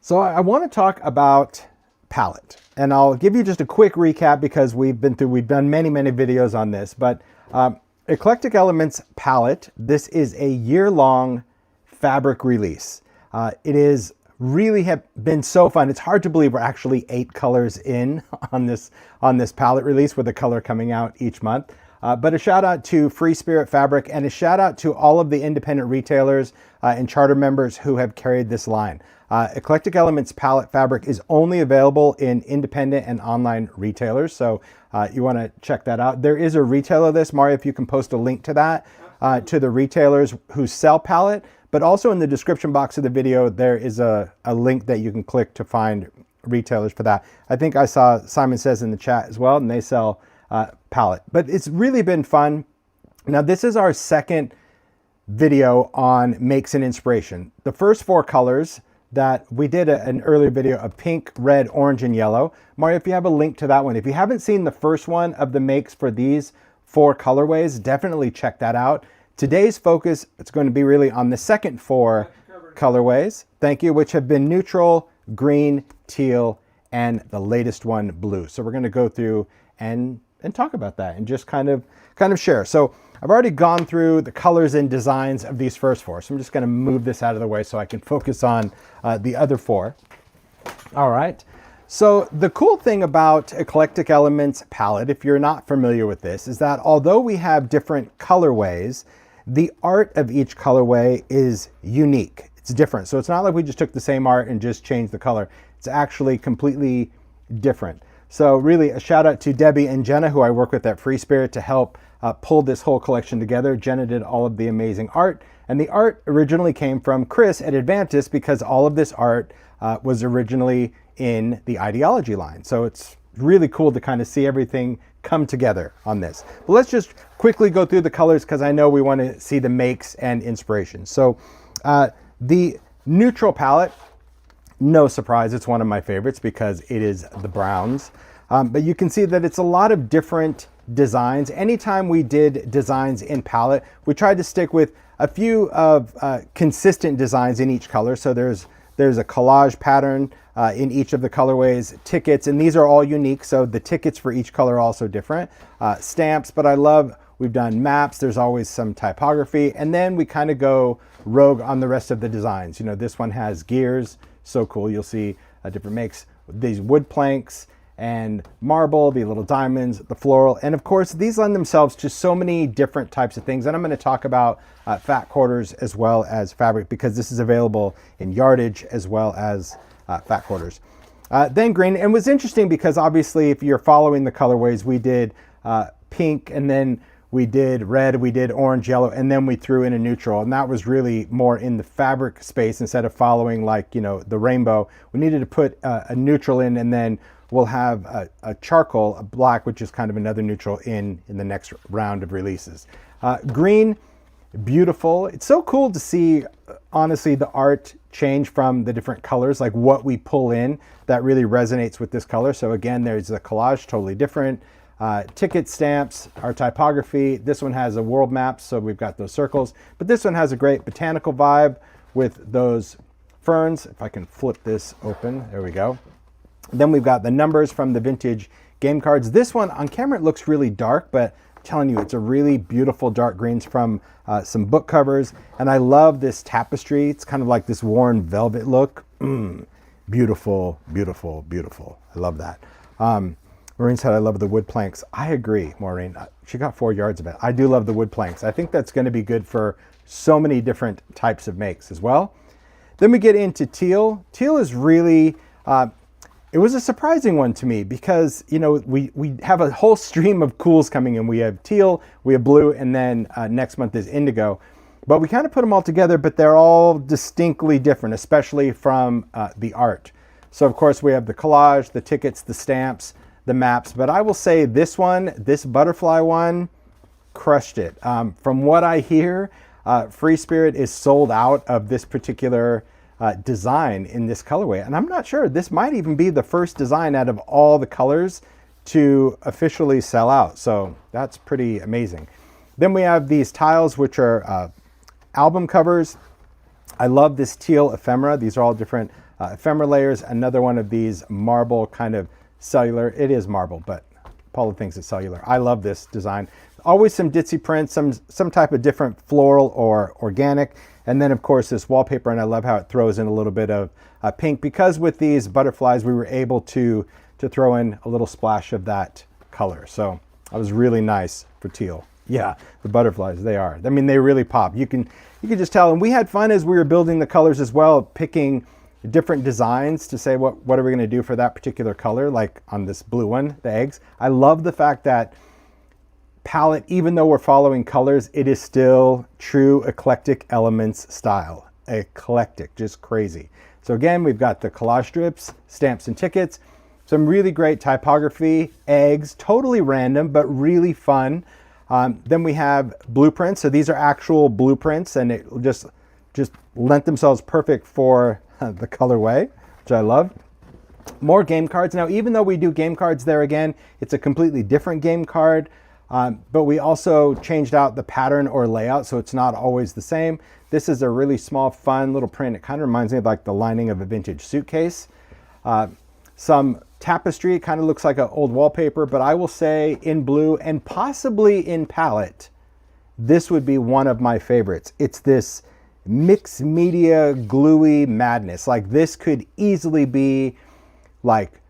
So I want to talk about palette, and I'll give you just a quick recap because we've done many videos on this, but Eclectic Elements Palette, this is a year-long fabric release. It is really have been so fun. It's hard to believe we're actually 8 colors in on this palette release, with a color coming out each month. But a shout out to Free Spirit Fabric, and a shout out to all of the independent retailers and charter members who have carried this line. Eclectic Elements Palette Fabric is only available in independent and online retailers, so you want to check that out. There is a retailer of this. Mario, if you can post a link to that, to the retailers who sell palette, but also in the description box of the video, there is a link that you can click to find retailers for that. I think I saw Simon Says in the chat as well, and they sell palette. But it's really been fun. Now, this is our second video on makes and inspiration. The first 4 colors that we did an earlier video of pink, red, orange, and yellow. Mario, if you have a link to that one. If you haven't seen the first one of the makes for these 4 colorways, definitely check that out. Today's focus, it's going to be really on the second 4 colorways, thank you, which have been neutral, green, teal, and the latest one, blue. So we're going to go through and talk about that and just kind of share. So I've already gone through the colors and designs of these first 4. So I'm just going to move this out of the way so I can focus on the other 4. All right. So the cool thing about Eclectic Elements Palette, if you're not familiar with this, is that although we have different colorways, the art of each colorway is unique. It's different. So it's not like we just took the same art and just changed the color. It's actually completely different. So really a shout out to Debbie and Jenna, who I work with at Free Spirit, to help pull this whole collection together. Jenna did all of the amazing art, and the art originally came from Chris at Advantis, because all of this art was originally in the Ideology line. So it's really cool to kind of see everything come together on this. But let's just quickly go through the colors, because I know we want to see the makes and inspiration. So the neutral palette, no surprise, it's one of my favorites because it is the browns. But you can see that it's a lot of different designs. Anytime we did designs in palette, we tried to stick with a few of consistent designs in each color. So there's a collage pattern in each of the colorways, tickets, and these are all unique. So the tickets for each color are also different. Stamps, but I love, we've done maps. There's always some typography, and then we kind of go rogue on the rest of the designs. You know, this one has gears, so cool. You'll see different makes, these wood planks and marble, the little diamonds, the floral, and of course these lend themselves to so many different types of things. And I'm going to talk about fat quarters as well as fabric, because this is available in yardage as well as fat quarters. Then green, and it was interesting because obviously if you're following the colorways, we did pink, and then we did red, we did orange, yellow, and then we threw in a neutral, and that was really more in the fabric space. Instead of following, like, you know, the rainbow, we needed to put a neutral in, and then we'll have a charcoal, a black, which is kind of another neutral in the next round of releases. Green, beautiful. It's so cool to see, honestly, the art change from the different colors, like what we pull in that really resonates with this color. So again, there's the collage, totally different. Ticket stamps, our typography. This one has a world map, so we've got those circles, but this one has a great botanical vibe with those ferns. If I can flip this open, there we go. Then we've got the numbers from the vintage game cards. This one on camera, it looks really dark, but I'm telling you, it's a really beautiful dark greens from some book covers. And I love this tapestry. It's kind of like this worn velvet look. Beautiful, beautiful, beautiful. I love that. Maureen said, I love the wood planks. I agree, Maureen. She got 4 yards of it. I do love the wood planks. I think that's going to be good for so many different types of makes as well. Then we get into teal. Teal is really, it was a surprising one to me because, you know, we have a whole stream of cools coming in. We have teal, we have blue, and then next month is indigo. But we kind of put them all together, but they're all distinctly different, especially from the art. So of course we have the collage, the tickets, the stamps, the maps, but I will say this one, this butterfly one, crushed it. From what I hear, Free Spirit is sold out of this particular design in this colorway, and I'm not sure, this might even be the first design out of all the colors to officially sell out, so that's pretty amazing. Then we have these tiles, which are album covers. I love this teal ephemera. These are all different ephemera layers, another one of these marble kind of cellular. It is marble, but Paula thinks it's cellular. I love this design. Always some ditzy prints, some type of different floral or organic. And then of course this wallpaper, and I love how it throws in a little bit of pink, because with these butterflies, we were able to throw in a little splash of that color. So that was really nice for teal. Yeah, the butterflies, they are. I mean, they really pop. You can just tell. And we had fun as we were building the colors as well, picking different designs to say what are we going to do for that particular color, like on this blue one, the eggs. I love the fact that palette, even though we're following colors, it is still true Eclectic Elements style. Eclectic, just crazy. So again, we've got the collage strips, stamps and tickets, some really great typography, eggs, totally random, but really fun. Then we have blueprints. So these are actual blueprints, and it just lent themselves perfect for the colorway, which I love. More game cards. Now, even though we do game cards there again, it's a completely different game card, but we also changed out the pattern or layout, so it's not always the same. This is a really small, fun little print. It kind of reminds me of like the lining of a vintage suitcase. Some tapestry, kind of looks like an old wallpaper, but I will say in blue and possibly in palette, this would be one of my favorites. It's this mixed media gluey madness. Like this could easily be like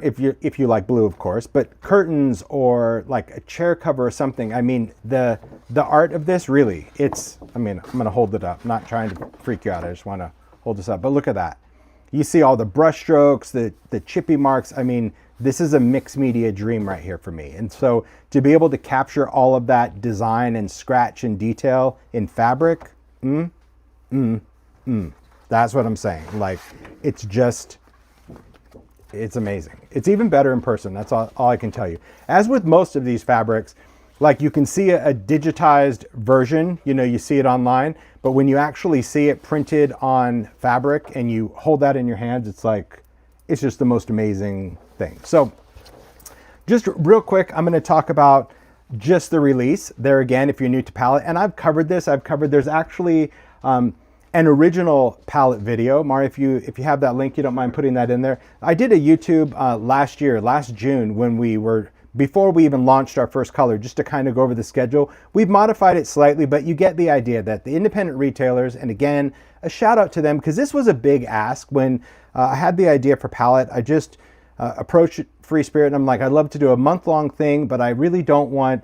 if you like blue, of course, but curtains or like a chair cover or something. I mean, the art of this really, I mean, I'm gonna hold it up, not trying to freak you out. I just want to hold this up, but look at that. You see all the brush strokes, the chippy marks. I mean, this is a mixed media dream right here for me. And so to be able to capture all of that design and scratch and detail in fabric, that's what I'm saying. Like, it's amazing. It's even better in person. That's all I can tell you. As with most of these fabrics, like you can see a digitized version, you see it online, but when you actually see it printed on fabric and you hold that in your hands, it's just the most amazing thing. So just real quick, I'm going to talk about just the release there again, if you're new to palette. And I've covered this. There's actually an original palette video. Mari, if you have that link, you don't mind putting that in there. I did a YouTube last June before we even launched our first color, just to kind of go over the schedule. We've modified it slightly, but you get the idea that the independent retailers, and again, a shout out to them, because this was a big ask when I had the idea for palette. I just approached Free Spirit and I'm like, I'd love to do a month-long thing, but I really don't want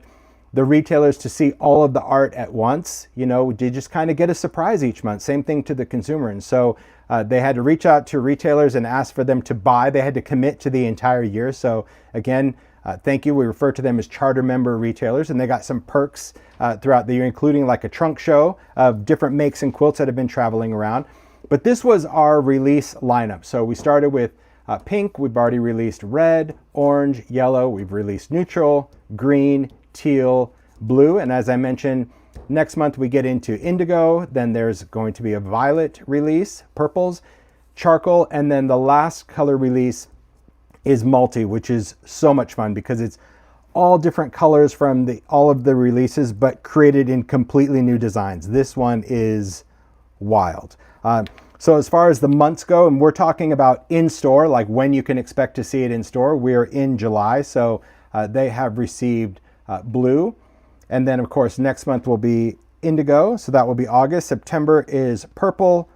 the retailers to see all of the art at once. They just kind of get a surprise each month. Same thing to the consumer. And so they had to reach out to retailers and ask for them to buy. They had to commit to the entire year. So again, thank you. We refer to them as charter member retailers, and they got some perks throughout the year, including like a trunk show of different makes and quilts that have been traveling around. But this was our release lineup. So we started with pink. We've already released red, orange, yellow. We've released neutral, green, teal, blue. And as I mentioned, next month we get into indigo. Then there's going to be a violet release, purples, charcoal, and then the last color release is multi, which is so much fun because it's all different colors from all of the releases, but created in completely new designs. This one is wild. So as far as the months go, and we're talking about in store, like when you can expect to see it in store, we're in July. So they have received blue. And then of course, next month will be indigo. So that will be August. September is purple.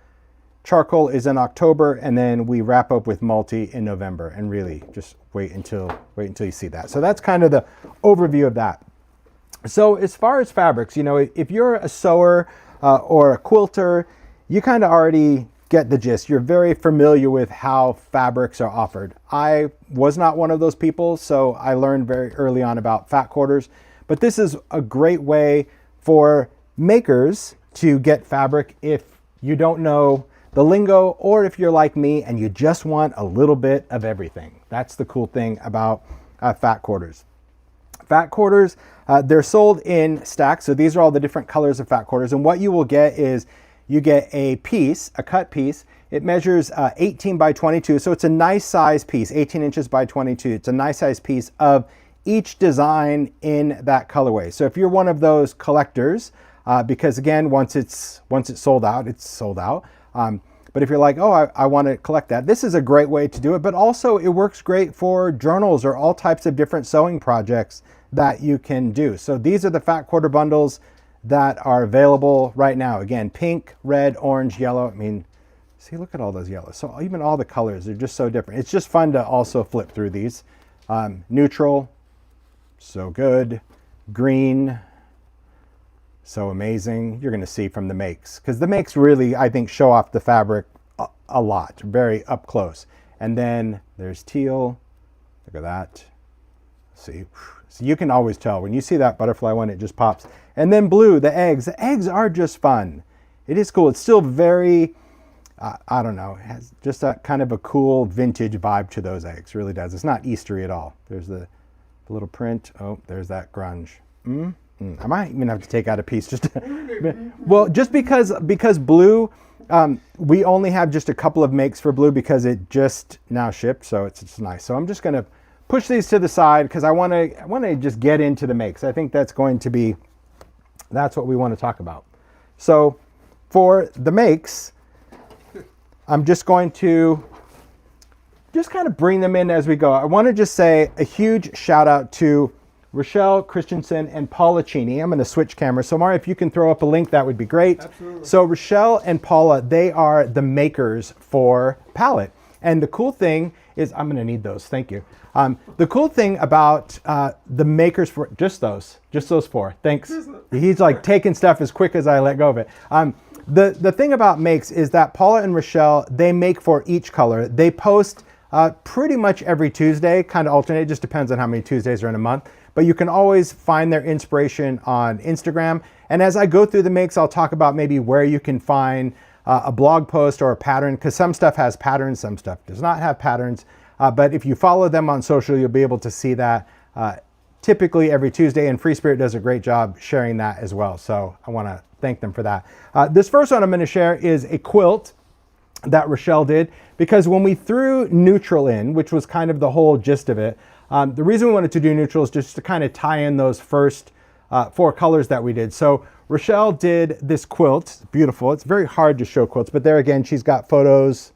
Charcoal is in October, and then we wrap up with multi in November. And really, just wait until you see that. So that's kind of the overview of that. So as far as fabrics, if you're a sewer or a quilter, you kind of already get the gist. You're very familiar with how fabrics are offered. I was not one of those people, so I learned very early on about fat quarters. But this is a great way for makers to get fabric if you don't know the lingo, or if you're like me and you just want a little bit of everything. That's the cool thing about fat quarters. Fat quarters, they're sold in stacks. So these are all the different colors of fat quarters. And what you will get is you get a piece, a cut piece. It measures 18 by 22. So it's a nice size piece, 18 inches by 22. It's a nice size piece of each design in that colorway. So if you're one of those collectors, because again, once it's sold out, it's sold out. But if you're like, oh, I want to collect that, this is a great way to do it. But also it works great for journals or all types of different sewing projects that you can do. So these are the fat quarter bundles that are available right now. Again, pink, red, orange, yellow. I mean, see, look at all those yellows. So even all the colors, they're just so different. It's just fun to also flip through these. Neutral, so good. Green, so amazing. You're going to see from the makes, because the makes really, I think, show off the fabric a lot, very up close. And then there's teal. Look at that. See, so you can always tell when you see that butterfly one, it just pops. And then blue, the eggs. The eggs are just fun. It is cool. It's still very, I don't know, it has just a kind of a cool vintage vibe to those eggs. It really does. It's not Eastery at all. There's the little print. Oh, there's that grunge. I might even have to take out a piece just to, well, just because blue, we only have just a couple of makes for blue because it just now shipped, so it's nice. So I'm just going to push these to the side because I want to just get into the makes. I think that's going to be, that's what we want to talk about. So for the makes, I'm just going to just kind of bring them in as we go. I want to just say a huge shout out to Rochelle Christensen and Paula Cheney. I'm going to switch cameras. So Mari, if you can throw up a link, that would be great. Absolutely. So Rochelle and Paula, they are the makers for Palette. And the cool thing is, I'm going to need those. Thank you. The cool thing about the makers for just those four. Thanks. He's like taking stuff as quick as I let go of it. The thing about makes is that Paula and Rochelle, they make for each color. They post pretty much every Tuesday, kind of alternate. It just depends on how many Tuesdays are in a month. But you can always find their inspiration on Instagram. And as I go through the makes, I'll talk about maybe where you can find a blog post or a pattern, because some stuff has patterns, some stuff does not have patterns. But if you follow them on social, you'll be able to see that typically every Tuesday. And Free Spirit does a great job sharing that as well. So I want to thank them for that. This first one I'm going to share is a quilt that Rochelle did, because when we threw neutral in, which was kind of the whole gist of it, the reason we wanted to do neutral is just to kind of tie in those first 4 colors that we did. So Rochelle did this quilt. It's beautiful. It's very hard to show quilts, but there again, she's got photos,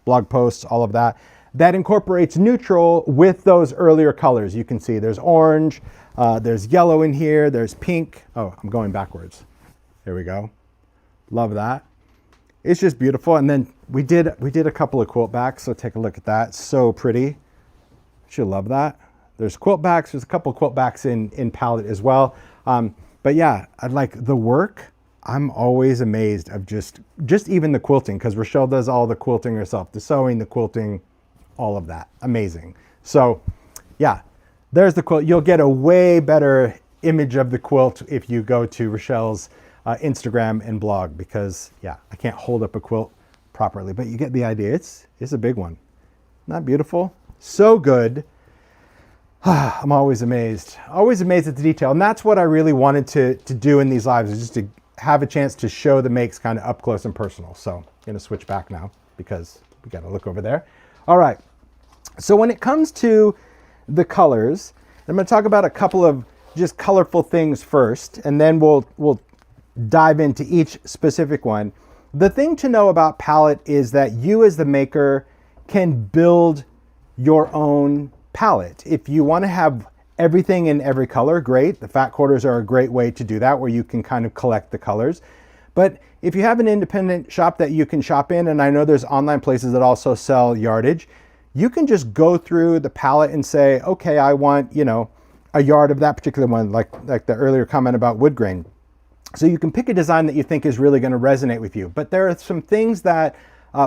blog posts, all of that. That incorporates neutral with those earlier colors. You can see there's orange, there's yellow in here, there's pink. Oh, I'm going backwards. Here we go. Love that. It's just beautiful. And then we did a couple of quilt backs, so take a look at that. So pretty. She'll love that. There's quilt backs. There's a couple of quilt backs in Palette as well. But yeah, I like the work. I'm always amazed of just even the quilting, because Rochelle does all the quilting herself, the sewing, the quilting, all of that. Amazing. So yeah, there's the quilt. You'll get a way better image of the quilt if you go to Rochelle's Instagram and blog, because yeah, I can't hold up a quilt properly, but you get the idea. It's a big one. Not beautiful? So good. I'm always amazed at the detail. And that's what I really wanted to do in these lives, is just to have a chance to show the makes kind of up close and personal. So I'm going to switch back now because we got to look over there. All right. So when it comes to the colors, I'm going to talk about a couple of just colorful things first, and then we'll dive into each specific one. The thing to know about Palette is that you as the maker can build your own palette. If you want to have everything in every color, great. The fat quarters are a great way to do that, where you can kind of collect the colors. But if you have an independent shop that you can shop in, and I know there's online places that also sell yardage, you can just go through the palette and say, okay, I want, a yard of that particular one, like the earlier comment about wood grain. So you can pick a design that you think is really going to resonate with you. But there are some things that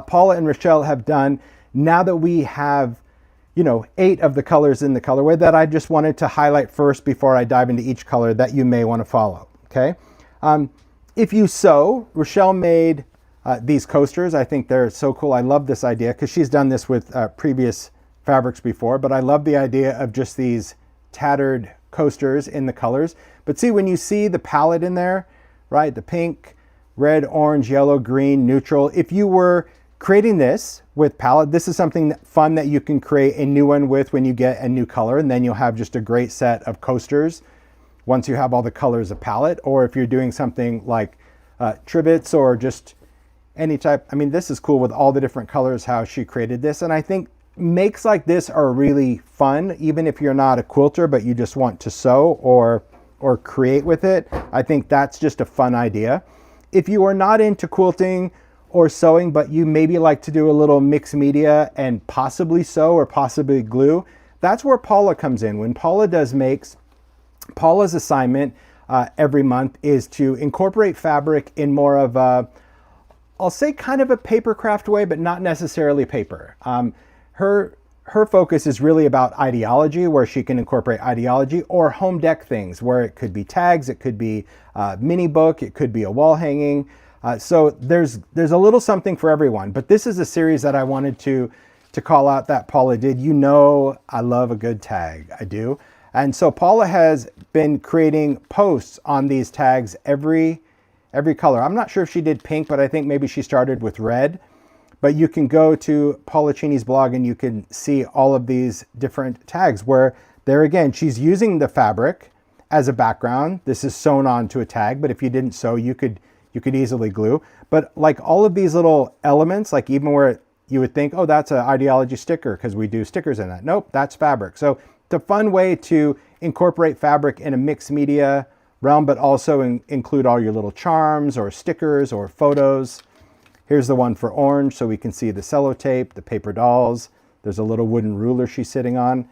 Paula and Rochelle have done now that we have 8 of the colors in the colorway, that I just wanted to highlight first before I dive into each color that you may want to follow, okay? If you sew, Rochelle made these coasters. I think they're so cool. I love this idea because she's done this with previous fabrics before, but I love the idea of just these tattered coasters in the colors. But see, when you see the palette in there, right? The pink, red, orange, yellow, green, neutral. If you were creating this with palette, this is something fun that you can create a new one with when you get a new color, and then you'll have just a great set of coasters once you have all the colors of palette. Or if you're doing something like trivets, or just any type. I mean, this is cool with all the different colors, how she created this. And I think makes like this are really fun, even if you're not a quilter, but you just want to sew or create with it. I think that's just a fun idea. If you are not into quilting or sewing, but you maybe like to do a little mixed media and possibly sew or possibly glue, that's where Paula comes in. When Paula does makes, Paula's assignment every month is to incorporate fabric in more of a, I'll say kind of a paper craft way, but not necessarily paper. Her focus is really about ideology, where she can incorporate ideology, or home dec things, where it could be tags, it could be a mini book, it could be a wall hanging. So there's a little something for everyone. But this is a series that I wanted to call out that Paula did. You know, I love a good tag, I do. And so Paula has been creating posts on these tags every color. I'm not sure if she did pink, but I think maybe she started with red. But you can go to Paula Cheney's blog and you can see all of these different tags where there again, she's using the fabric as a background. This is sewn onto a tag, but if you didn't sew, you could easily glue. But like all of these little elements, like even where you would think, oh, that's an ideology sticker because we do stickers in that. Nope, that's fabric. So it's a fun way to incorporate fabric in a mixed media realm, but also include all your little charms or stickers or photos. Here's the one for orange, so we can see the sellotape, the paper dolls. There's a little wooden ruler she's sitting on.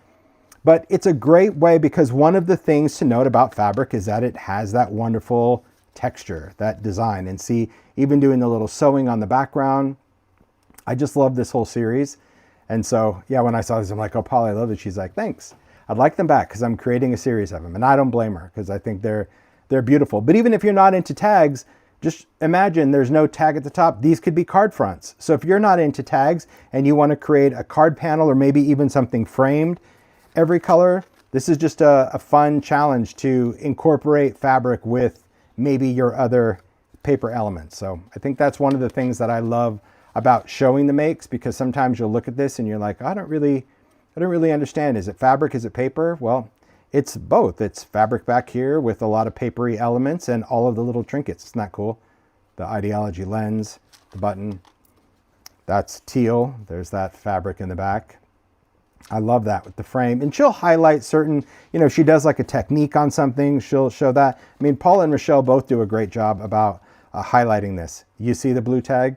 But it's a great way because one of the things to note about fabric is that it has that wonderful texture, that design. And see, even doing the little sewing on the background, I just love this whole series. And so, yeah, when I saw this, I'm like, oh, Paula, I love it. She's like, thanks. I'd like them back because I'm creating a series of them. And I don't blame her because I think they're beautiful. But even if you're not into tags, just imagine there's no tag at the top. These could be card fronts. So if you're not into tags and you want to create a card panel or maybe even something framed, every color, this is just a fun challenge to incorporate fabric with maybe your other paper elements. So I think that's one of the things that I love about showing the makes, because sometimes you'll look at this and you're like, I don't really understand. Is it fabric? Is it paper? Well, it's both. It's fabric back here with a lot of papery elements and all of the little trinkets. Isn't that cool? The ideology lens, the button, that's teal. There's that fabric in the back. I love that with the frame. And she'll highlight certain, she does like a technique on something. She'll show that. I mean, Paula and Rochelle both do a great job about highlighting this. You see the blue tag?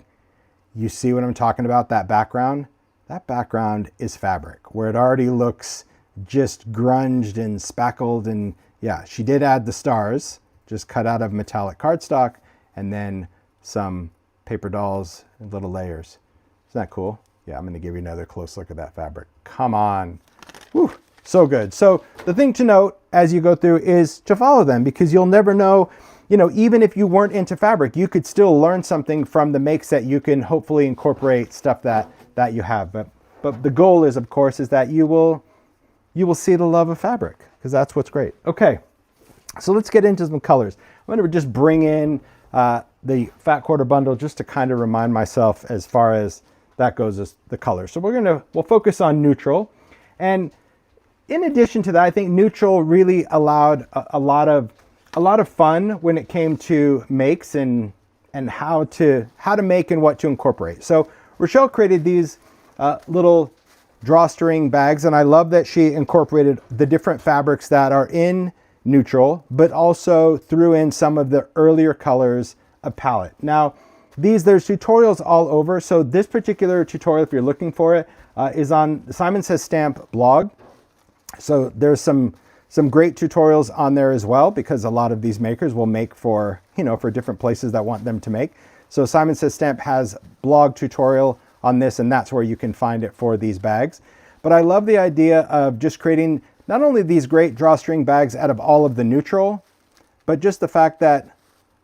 You see what I'm talking about? That background? That background is fabric, where it already looks just grunged and spackled. And yeah, she did add the stars, just cut out of metallic cardstock, and then some paper dolls and little layers. Isn't that cool? Yeah, I'm going to give you another close look at that fabric. Come on. Woo, so good. So the thing to note as you go through is to follow them, because you'll never know, even if you weren't into fabric, you could still learn something from the makes that you can hopefully incorporate stuff that you have. But the goal is, of course, is that you will see the love of fabric, because that's what's great. Okay, so let's get into some colors. I'm going to just bring in the fat quarter bundle just to kind of remind myself as far as that goes as the color. So we'll focus on neutral. And in addition to that, I think neutral really allowed a lot of fun when it came to makes and how to make and what to incorporate. So Rochelle created these little drawstring bags, and I love that she incorporated the different fabrics that are in neutral, but also threw in some of the earlier colors of palette. Now, there's tutorials all over. So this particular tutorial, if you're looking for it, is on the Simon Says Stamp blog. So there's some great tutorials on there as well, because a lot of these makers will make for different places that want them to make. So Simon Says Stamp has blog tutorial on this, and that's where you can find it for these bags. But I love the idea of just creating not only these great drawstring bags out of all of the neutral, but just the fact that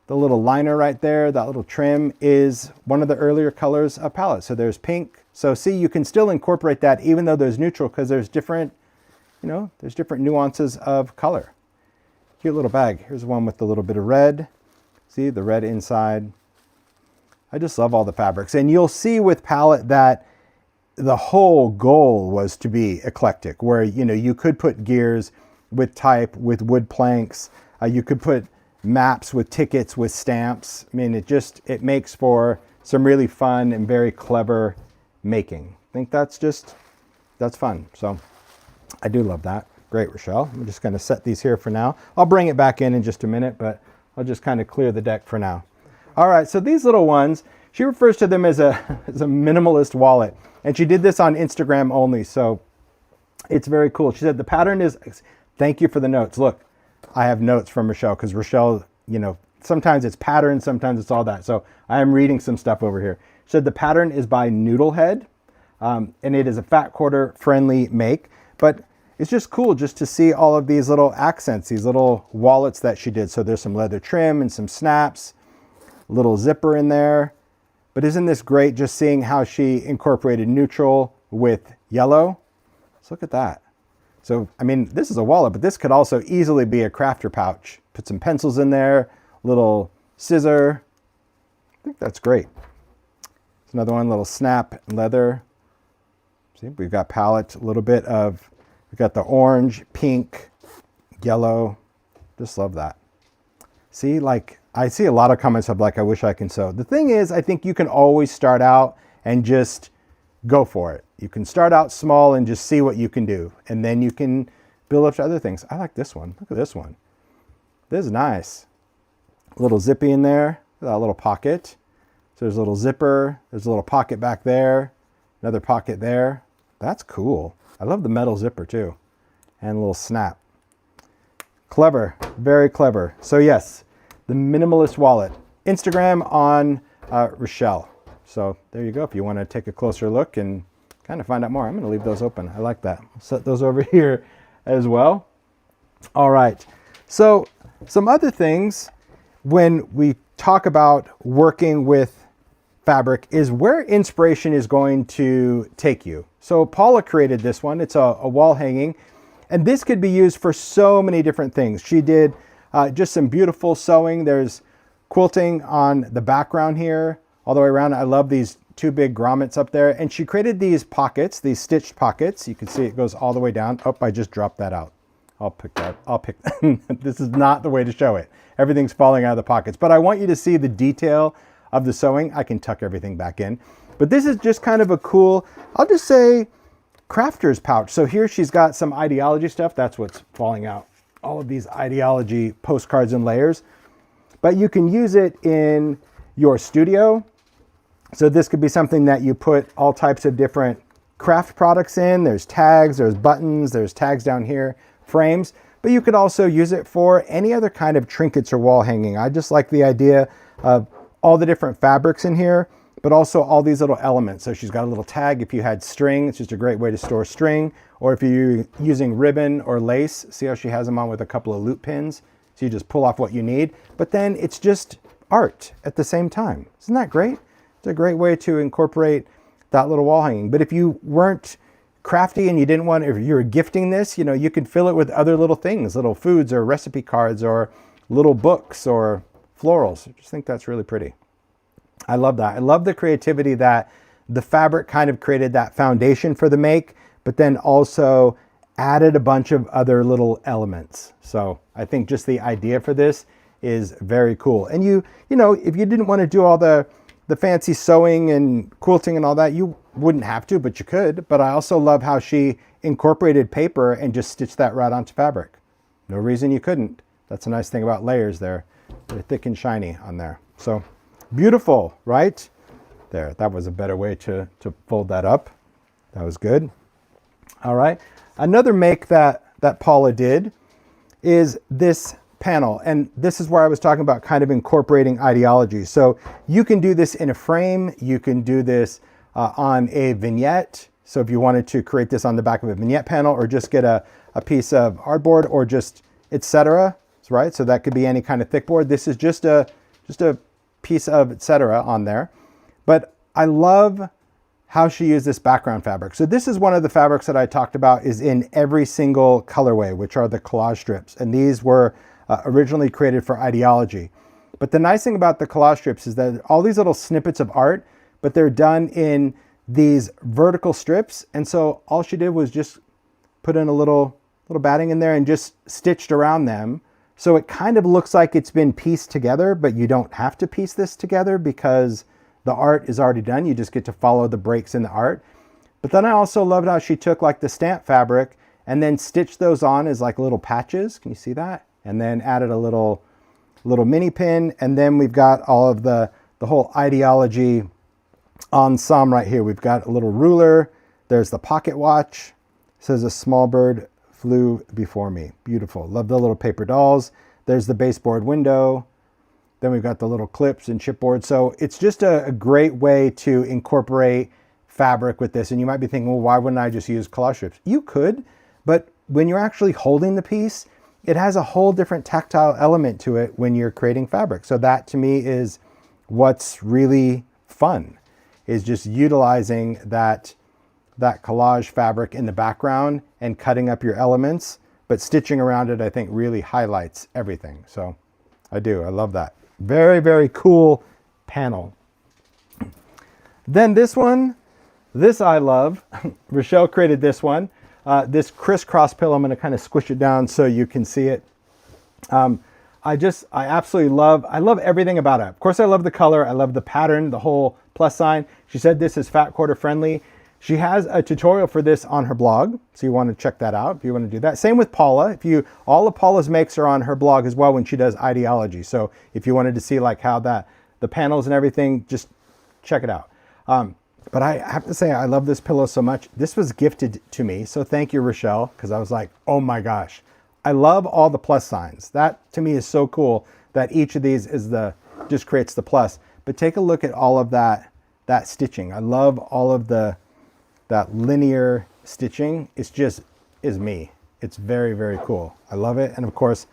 the little liner right there, that little trim, is one of the earlier colors of palette. So there's pink. So see, you can still incorporate that even though there's neutral, because there's different, there's different nuances of color. Cute little bag. Here's one with a little bit of red. See the red inside. I just love all the fabrics. And you'll see with palette that the whole goal was to be eclectic, where, you could put gears with type, with wood planks. You could put maps with tickets, with stamps. I mean, it makes for some really fun and very clever making. I think that's fun. So I do love that. Great, Rochelle. I'm just going to set these here for now. I'll bring it back in just a minute, but I'll just kind of clear the deck for now. All right, so these little ones, she refers to them as a minimalist wallet. And she did this on Instagram only, so it's very cool. She said the pattern is, thank you for the notes. Look, I have notes from Rochelle because Rochelle, you know, sometimes it's patterns, sometimes it's all that. So I am reading some stuff over here. She said the pattern is by Noodlehead, and it is a fat quarter friendly make. But it's just cool just to see all of these little accents, these little wallets that she did. So there's some leather trim and some snaps, little zipper in there. But isn't this great just seeing how she incorporated neutral with yellow? So look at that. So, I mean, this is a wallet, but this could also easily be a crafter pouch. Put some pencils in there, little scissor. I think that's great. There's another one, little snap leather. See, we've got palette, a little bit of, we've got the orange, pink, yellow. Just love that. See, like, I see a lot of comments of like, I wish I can sew. The thing is, I think you can always start out and just go for it. You can start out small and just see what you can do. And then you can build up to other things. I like this one. Look at this one. This is nice. A little zippy in there. Look at that little pocket. So there's a little zipper. There's a little pocket back there. Another pocket there. That's cool. I love the metal zipper too. And a little snap. Clever. Very clever. So yes, the minimalist wallet. Instagram on Rochelle. So there you go. If you want to take a closer look and kind of find out more, I'm going to leave those open. I like that. I'll set those over here as well. All right. So some other things when we talk about working with fabric is where inspiration is going to take you. So Paula created this one. It's a wall hanging, and this could be used for so many different things. She did just some beautiful sewing. There's quilting on the background here all the way around. I love these two big grommets up there. And she created these pockets, these stitched pockets. You can see it goes all the way down. Oh, I just dropped that out. I'll pick that. This is not the way to show it. Everything's falling out of the pockets. But I want you to see the detail of the sewing. I can tuck everything back in. But this is just kind of a cool, I'll just say, crafter's pouch. So here she's got some ideology stuff. That's what's falling out. All of these ideology postcards and layers. But you can use it in your studio. So this could be something that you put all types of different craft products in. There's tags, there's buttons, there's tags down here, frames. But you could also use it for any other kind of trinkets or wall hanging. I just like the idea of all the different fabrics in here, but also all these little elements. So she's got a little tag. If you had string, it's just a great way to store string. Or if you're using ribbon or lace, see how she has them on with a couple of loop pins. So you just pull off what you need, but then it's just art at the same time. Isn't that great? It's a great way to incorporate that little wall hanging. But if you weren't crafty and you didn't want, if you were gifting this, you know, you could fill it with other little things, little foods or recipe cards or little books or florals. I just think that's really pretty. I love that. I love the creativity that the fabric kind of created that foundation for the make, but then also added a bunch of other little elements. So I think just the idea for this is very cool. And you know, if you didn't want to do all the fancy sewing and quilting and all that, you wouldn't have to, but you could. But I also love how she incorporated paper and just stitched that right onto fabric. No reason you couldn't. That's a nice thing about layers there. They're thick and shiny on there. So beautiful, right? There, that was a better way to fold that up. That was good. All right. Another make that Paula did is this panel. And this is where I was talking about kind of incorporating ideology. So you can do this in a frame. You can do this on a vignette. So if you wanted to create this on the back of a vignette panel, or just get a piece of hardboard, or just etc. Right? So that could be any kind of thick board. This is just a piece of etc. on there. But I love how she used this background fabric. So this is one of the fabrics that I talked about is in every single colorway, which are the collage strips. And these were originally created for ideology. But the nice thing about the collage strips is that all these little snippets of art, but they're done in these vertical strips. And so all she did was just put in a little batting in there and just stitched around them. So it kind of looks like it's been pieced together, but you don't have to piece this together because the art is already done. You just get to follow the breaks in the art. But then I also loved how she took like the stamp fabric and then stitched those on as like little patches. Can you see that? And then added a little mini pin. And then we've got all of the whole ideology ensemble right here. We've got a little ruler. There's the pocket watch. It says a small bird flew before me. Beautiful. Love the little paper dolls. There's the baseboard window. Then we've got the little clips and chipboard. So it's just a great way to incorporate fabric with this. And you might be thinking, well, why wouldn't I just use collage strips? You could, but when you're actually holding the piece, it has a whole different tactile element to it when you're creating fabric. So that to me is what's really fun, is just utilizing that collage fabric in the background and cutting up your elements, but stitching around it, I think really highlights everything. So I love that. Very, very cool panel. Then this one, this I love. Rochelle created this one. This crisscross pillow, I'm going to kind of squish it down so you can see it. I absolutely love everything about it. Of course, I love the color. I love the pattern, the whole plus sign. She said this is fat quarter friendly. She has a tutorial for this on her blog, so you want to check that out if you want to do that. Same with Paula. All of Paula's makes are on her blog as well when she does ideology. So if you wanted to see like how the panels and everything, just check it out. But I have to say, I love this pillow so much. This was gifted to me, so thank you, Rochelle, because I was like, oh my gosh. I love all the plus signs. That to me is so cool that each of these just creates the plus. But take a look at all of that stitching. I love all of that linear stitching. It's just is me. It's very, very cool. I love it. And of course,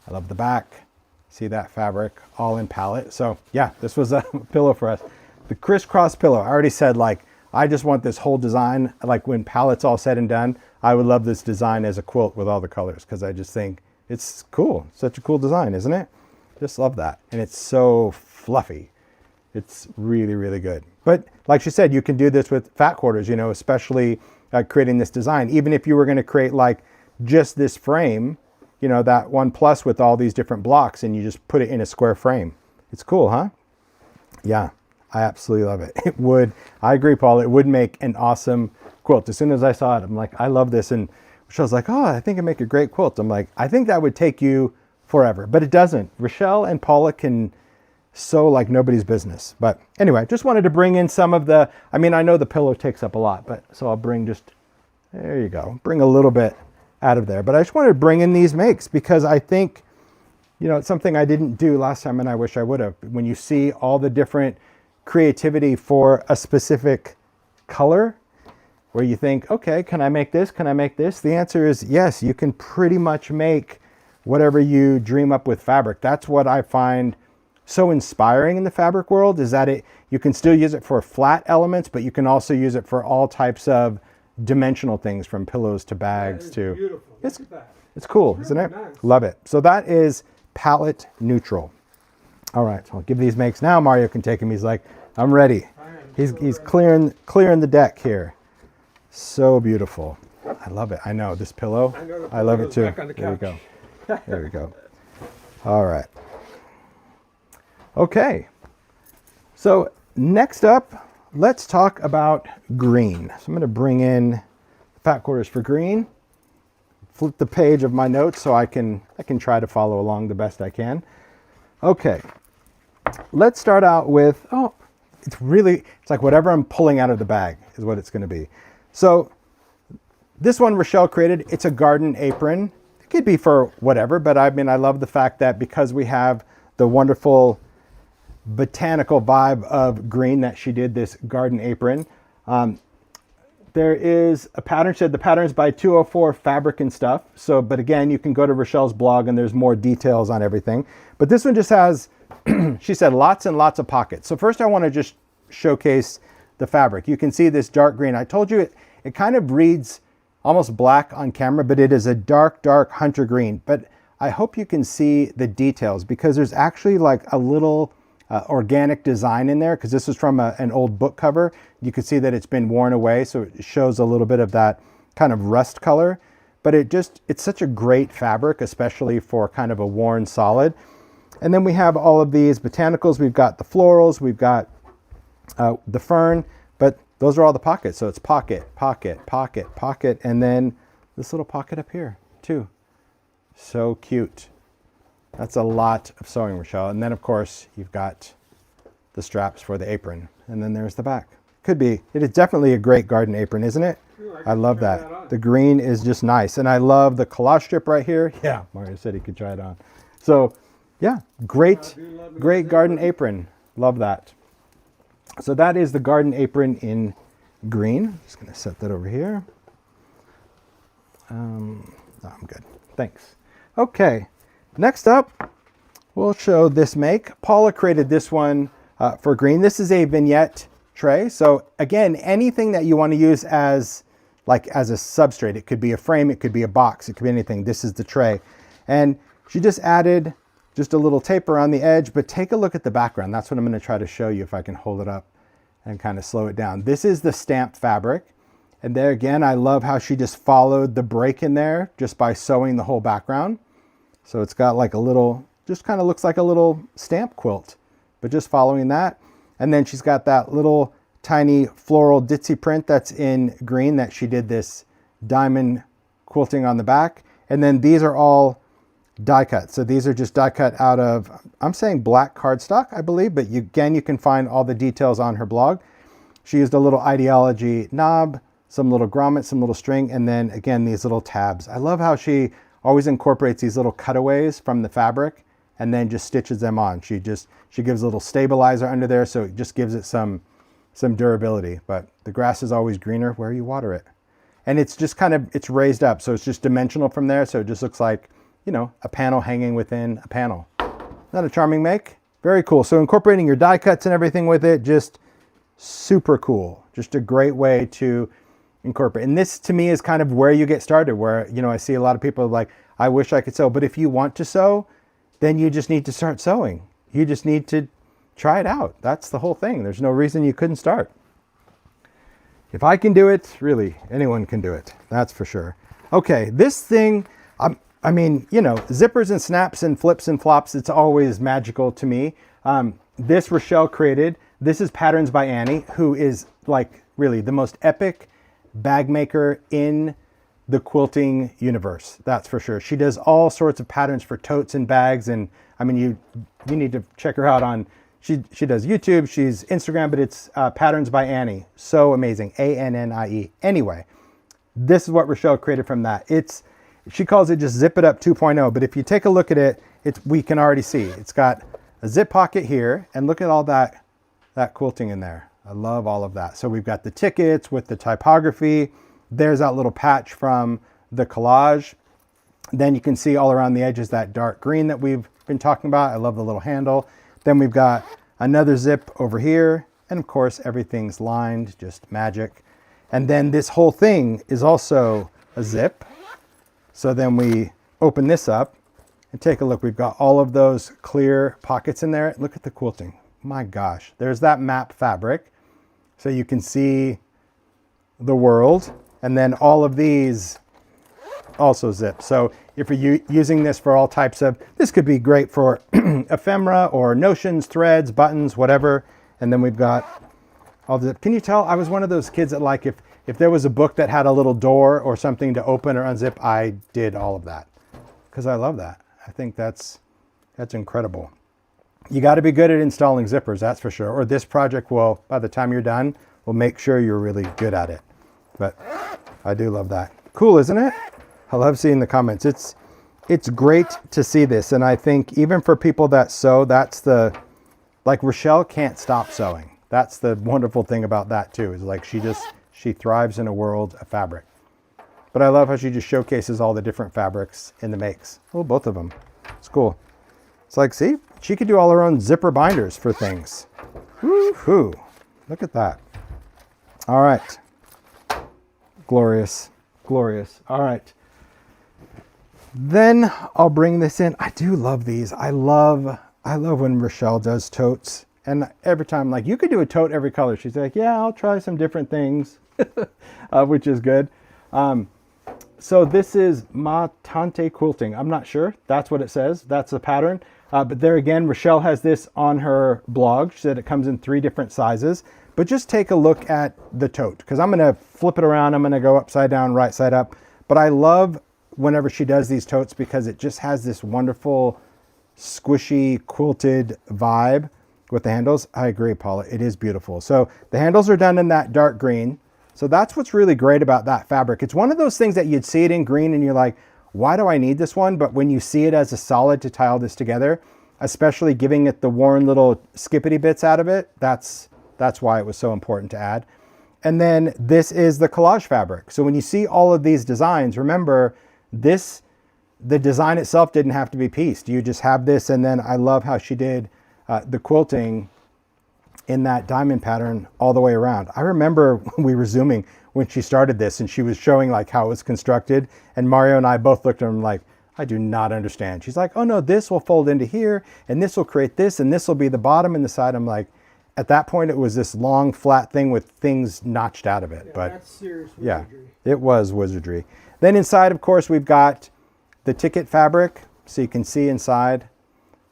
I love the back. See that fabric all in palette. So yeah, this was a pillow for us. The crisscross pillow, I already said, like, I just want this whole design, like when palette's all said and done, I would love this design as a quilt with all the colors, because I just think it's cool. Such a cool design, isn't it? Just love that. And it's so fluffy. It's really, really good. But like she said, you can do this with fat quarters, especially creating this design. Even if you were going to create like just this frame, that one plus with all these different blocks, and you just put it in a square frame. It's cool, huh? Yeah. I absolutely love it. It would, I agree, Paul, it would make an awesome quilt. As soon as I saw it, I'm like, I love this. And Rochelle's like, oh, I think it'd make a great quilt. I'm like, I think that would take you forever, but it doesn't. Rochelle and Paula can sew like nobody's business. But anyway, just wanted to bring in some of I know the pillow takes up a lot, but so I'll bring there you go, bring a little bit out of there. But I just wanted to bring in these makes because I think, it's something I didn't do last time and I wish I would have. When you see all the different creativity for a specific color where you think, okay, can I make this? Can I make this? The answer is yes, you can pretty much make whatever you dream up with fabric. That's what I find so inspiring in the fabric world, is that you can still use it for flat elements, but you can also use it for all types of dimensional things, from pillows to bags to... Beautiful. It's cool, isn't it? Nice. Love it. So that is palette neutral. All right, so I'll give these makes. Now Mario can take them. He's like, I'm ready. He's clearing the deck here. So beautiful. I love it. I know this pillow. I love it too. There we go. There we go. All right. Okay. So next up, let's talk about green. So I'm going to bring in fat quarters for green. Flip the page of my notes so I can try to follow along the best I can. Okay. Let's start out with, it's like whatever I'm pulling out of the bag is what it's going to be. So this one Rochelle created, it's a garden apron. It could be for whatever, but I love the fact that because we have the wonderful botanical vibe of green that she did this garden apron. There is a pattern. She said the pattern is by 204 Fabric and Stuff. So, but again, you can go to Rochelle's blog and there's more details on everything. But this one just has, she said, lots and lots of pockets. So first I want to just showcase the fabric. You can see this dark green. I told you it kind of reads almost black on camera, but it is a dark, dark hunter green. But I hope you can see the details because there's actually like a little organic design in there, because this is from an old book cover. You can see that it's been worn away, so it shows a little bit of that kind of rust color. But it's such a great fabric, especially for kind of a worn solid. And then we have all of these botanicals. We've got the florals. We've got the fern, but those are all the pockets. So it's pocket, pocket, pocket, pocket, and then this little pocket up here too. So cute. That's a lot of sewing, Rochelle. And then of course you've got the straps for the apron, and then there's the back. Could be, it is definitely a great garden apron, isn't it? I love that. The green is just nice. And I love the collage strip right here. Yeah, Mario said he could try it on. So yeah, great garden apron. Love that. So that is the garden apron in green. Just gonna set that over here. No, I'm good, thanks. Okay, next up, we'll show this make. Paula created this one for green. This is a vignette tray. So again, anything that you want to use as a substrate. It could be a frame, it could be a box, it could be anything. This is the tray. And she just added just a little tape around the edge, but take a look at the background. That's what I'm going to try to show you if I can hold it up and kind of slow it down. This is the stamped fabric. And there again, I love how she just followed the break in there just by sewing the whole background. So it's got like a little, just kind of looks like a little stamp quilt, but just following that. And then she's got that little tiny floral ditzy print that's in green that she did this diamond quilting on the back. And then these are all die cut. So these are just die cut out of, I'm saying black cardstock, I believe, but again, you can find all the details on her blog. She used a little ideology knob, some little grommets, some little string, and then again, these little tabs. I love how she always incorporates these little cutaways from the fabric and then just stitches them on. She gives a little stabilizer under there, so it just gives it some durability. But the grass is always greener where you water it. And it's just kind of, it's raised up, so it's just dimensional from there, so it just looks like, you know, a panel hanging within a panel. Not a charming make? Very cool. So incorporating your die cuts and everything with it, just super cool. Just a great way to incorporate. And this to me is kind of where you get started, where, you know, I see a lot of people like, I wish I could sew, but if you want to sew, then you just need to start sewing. You just need to try it out. That's the whole thing. There's no reason you couldn't start. If I can do it, really, anyone can do it. That's for sure. Okay, this thing, I mean, you know, zippers and snaps and flips and flops, it's always magical to me. This Rochelle created. This is Patterns by Annie, who is like really the most epic bag maker in the quilting universe. That's for sure. She does all sorts of patterns for totes and bags. And I mean, you need to check her out on, she does YouTube, she's Instagram, but it's Patterns by Annie. So amazing. A-N-N-I-E. Anyway, this is what Rochelle created from that. She calls it just Zip It Up 2.0, but if you take a look at it, we can already see it's got a zip pocket here, and look at all that quilting in there. I love all of that. So we've got the tickets with the typography. There's that little patch from the collage. Then you can see all around the edges that dark green that we've been talking about. I love the little handle. Then we've got another zip over here, and of course everything's lined, just magic. And then this whole thing is also a zip. So then we open this up and take a look. We've got all of those clear pockets in there. Look at the quilting. My gosh, there's that map fabric. So you can see the world. And then all of these also zip. So if you're using this for all types of, this could be great for ephemera or notions, threads, buttons, whatever. And then we've got all the, can you tell? I was one of those kids that like, if there was a book that had a little door or something to open or unzip, I did all of that because I love that. I think that's incredible. You got to be good at installing zippers, that's for sure. Or this project will, by the time you're done, will make sure you're really good at it. But I do love that. Cool, isn't it? I love seeing the comments. It's great to see this. And I think even for people that sew, that's the, like Rochelle can't stop sewing. That's the wonderful thing about that too, is like she thrives in a world of fabric. But I love how she just showcases all the different fabrics in the makes. Oh, both of them. It's cool. It's like, see, she could do all her own zipper binders for things. Woo-hoo. Look at that. All right. Glorious, glorious. All right. Then I'll bring this in. I do love these. I love when Rochelle does totes. And every time, like, you could do a tote every color. She's like, yeah, I'll try some different things, which is good. So this is Ma Tante Quilting. I'm not sure. That's what it says. That's the pattern. But there again, Rochelle has this on her blog. She said it comes in 3 different sizes. But just take a look at the tote, because I'm going to flip it around. I'm going to go upside down, right side up. But I love whenever she does these totes because it just has this wonderful squishy quilted vibe with the handles. I agree, Paula. It is beautiful. So the handles are done in that dark green. So that's what's really great about that fabric. It's one of those things that you'd see it in green and you're like, why do I need this one? But when you see it as a solid to tie all this together, especially giving it the worn little skippity bits out of it, that's why it was so important to add. And then this is the collage fabric. So when you see all of these designs, remember the design itself didn't have to be pieced. You just have this, and then I love how she did the quilting in that diamond pattern all the way around. I remember when we were Zooming when she started this and she was showing like how it was constructed, and Mario and I both looked at him like, I do not understand. She's like, oh no, this will fold into here and this will create this and this will be the bottom and the side. I'm like, at that point it was this long flat thing with things notched out of it. Yeah, but that's serious wizardry. Yeah, it was wizardry. Then inside, of course, we've got the ticket fabric, so you can see inside.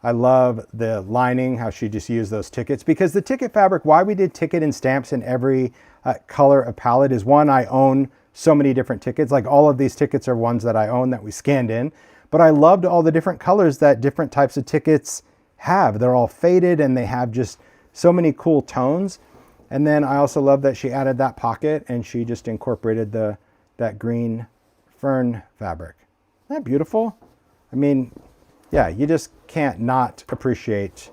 I love the lining, how she just used those tickets, because the ticket fabric, why we did ticket and stamps in every color of palette is, one, I own so many different tickets. Like all of these tickets are ones that I own that we scanned in, but I loved all the different colors that different types of tickets have. They're all faded and they have just so many cool tones. And then I also love that she added that pocket and she just incorporated that green fern fabric. Isn't that beautiful? I mean, yeah, you just can't not appreciate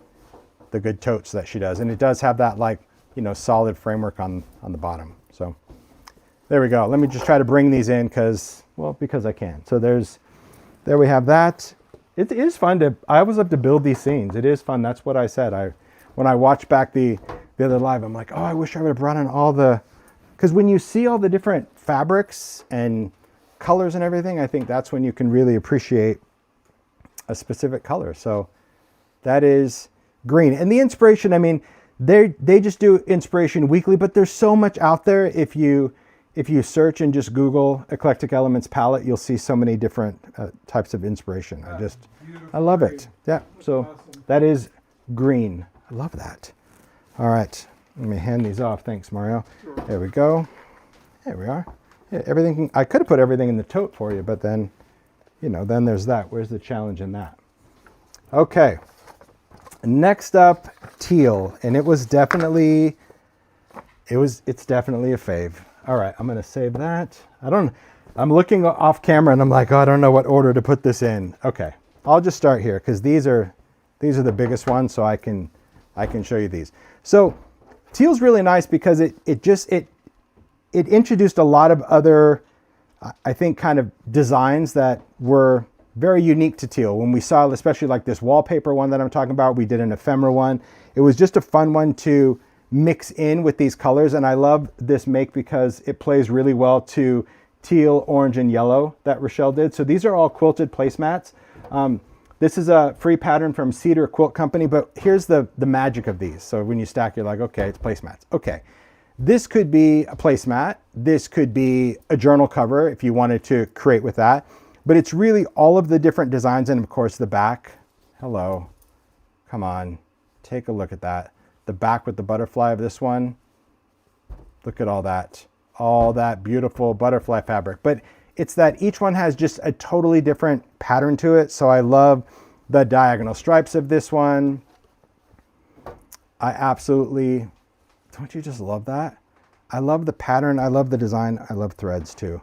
the good totes that she does. And it does have that, like, you know, solid framework on the bottom. So there we go. Let me just try to bring these in because I can. So there we have that. It is fun I always love to build these scenes. It is fun. That's what I said. When I watched back the other live, I'm like, oh, I wish I would have brought in all because when you see all the different fabrics and colors and everything, I think that's when you can really appreciate a specific color. So that is green. And the inspiration, I mean, they just do inspiration weekly, but there's so much out there. If you search and just Google Eclectic Elements Palette, you'll see so many different types of inspiration. I love it. Yeah, so awesome. That is green. I love that. All right, let me hand these off. Thanks, Mario. Sure. There we go. There we are. Yeah, everything. I could have put everything in the tote for you, but then, you know, then there's that. Where's the challenge in that? Okay. Next up, teal, and it's definitely a fave. All right, I'm gonna save that. I'm looking off camera and I'm like, oh, I don't know what order to put this in. Okay, I'll just start here because these are the biggest ones, so I can show you these. So teal's really nice because it introduced a lot of other, I think, kind of designs that were very unique to teal. When we saw, especially like this wallpaper one that I'm talking about, we did an ephemera one. It was just a fun one to mix in with these colors. And I love this make because it plays really well to teal, orange, and yellow that Rochelle did. So these are all quilted placemats. This is a free pattern from Cedar Quilt Company, but here's the magic of these. So when you stack, you're like, okay, it's placemats. Okay, this could be a placemat. This could be a journal cover if you wanted to create with that. But it's really all of the different designs, and of course the back. Hello, come on, take a look at that. The back with the butterfly of this one. Look at all that beautiful butterfly fabric. But it's that each one has just a totally different pattern to it. So I love the diagonal stripes of this one. I absolutely, don't you just love that? I love the pattern. I love the design. I love threads too,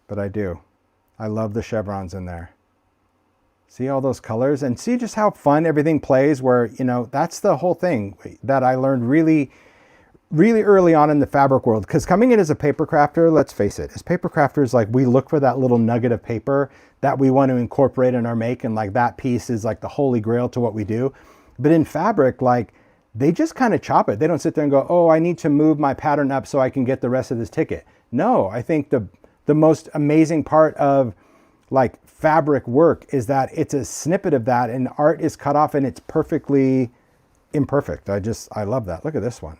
but I do. I love the chevrons in there. See all those colors and see just how fun everything plays, where, you know, that's the whole thing that I learned really early on in the fabric world. Because coming in as a paper crafter, let's face it, as paper crafters, like, we look for that little nugget of paper that we want to incorporate in our make, and like that piece is like the holy grail to what we do. But in fabric, like, they just kind of chop it. They don't sit there and go, oh, I need to move my pattern up so I can get the rest of this ticket. No, I think the most amazing part of like fabric work is that it's a snippet of that, and art is cut off and it's perfectly imperfect. I love that. Look at this one.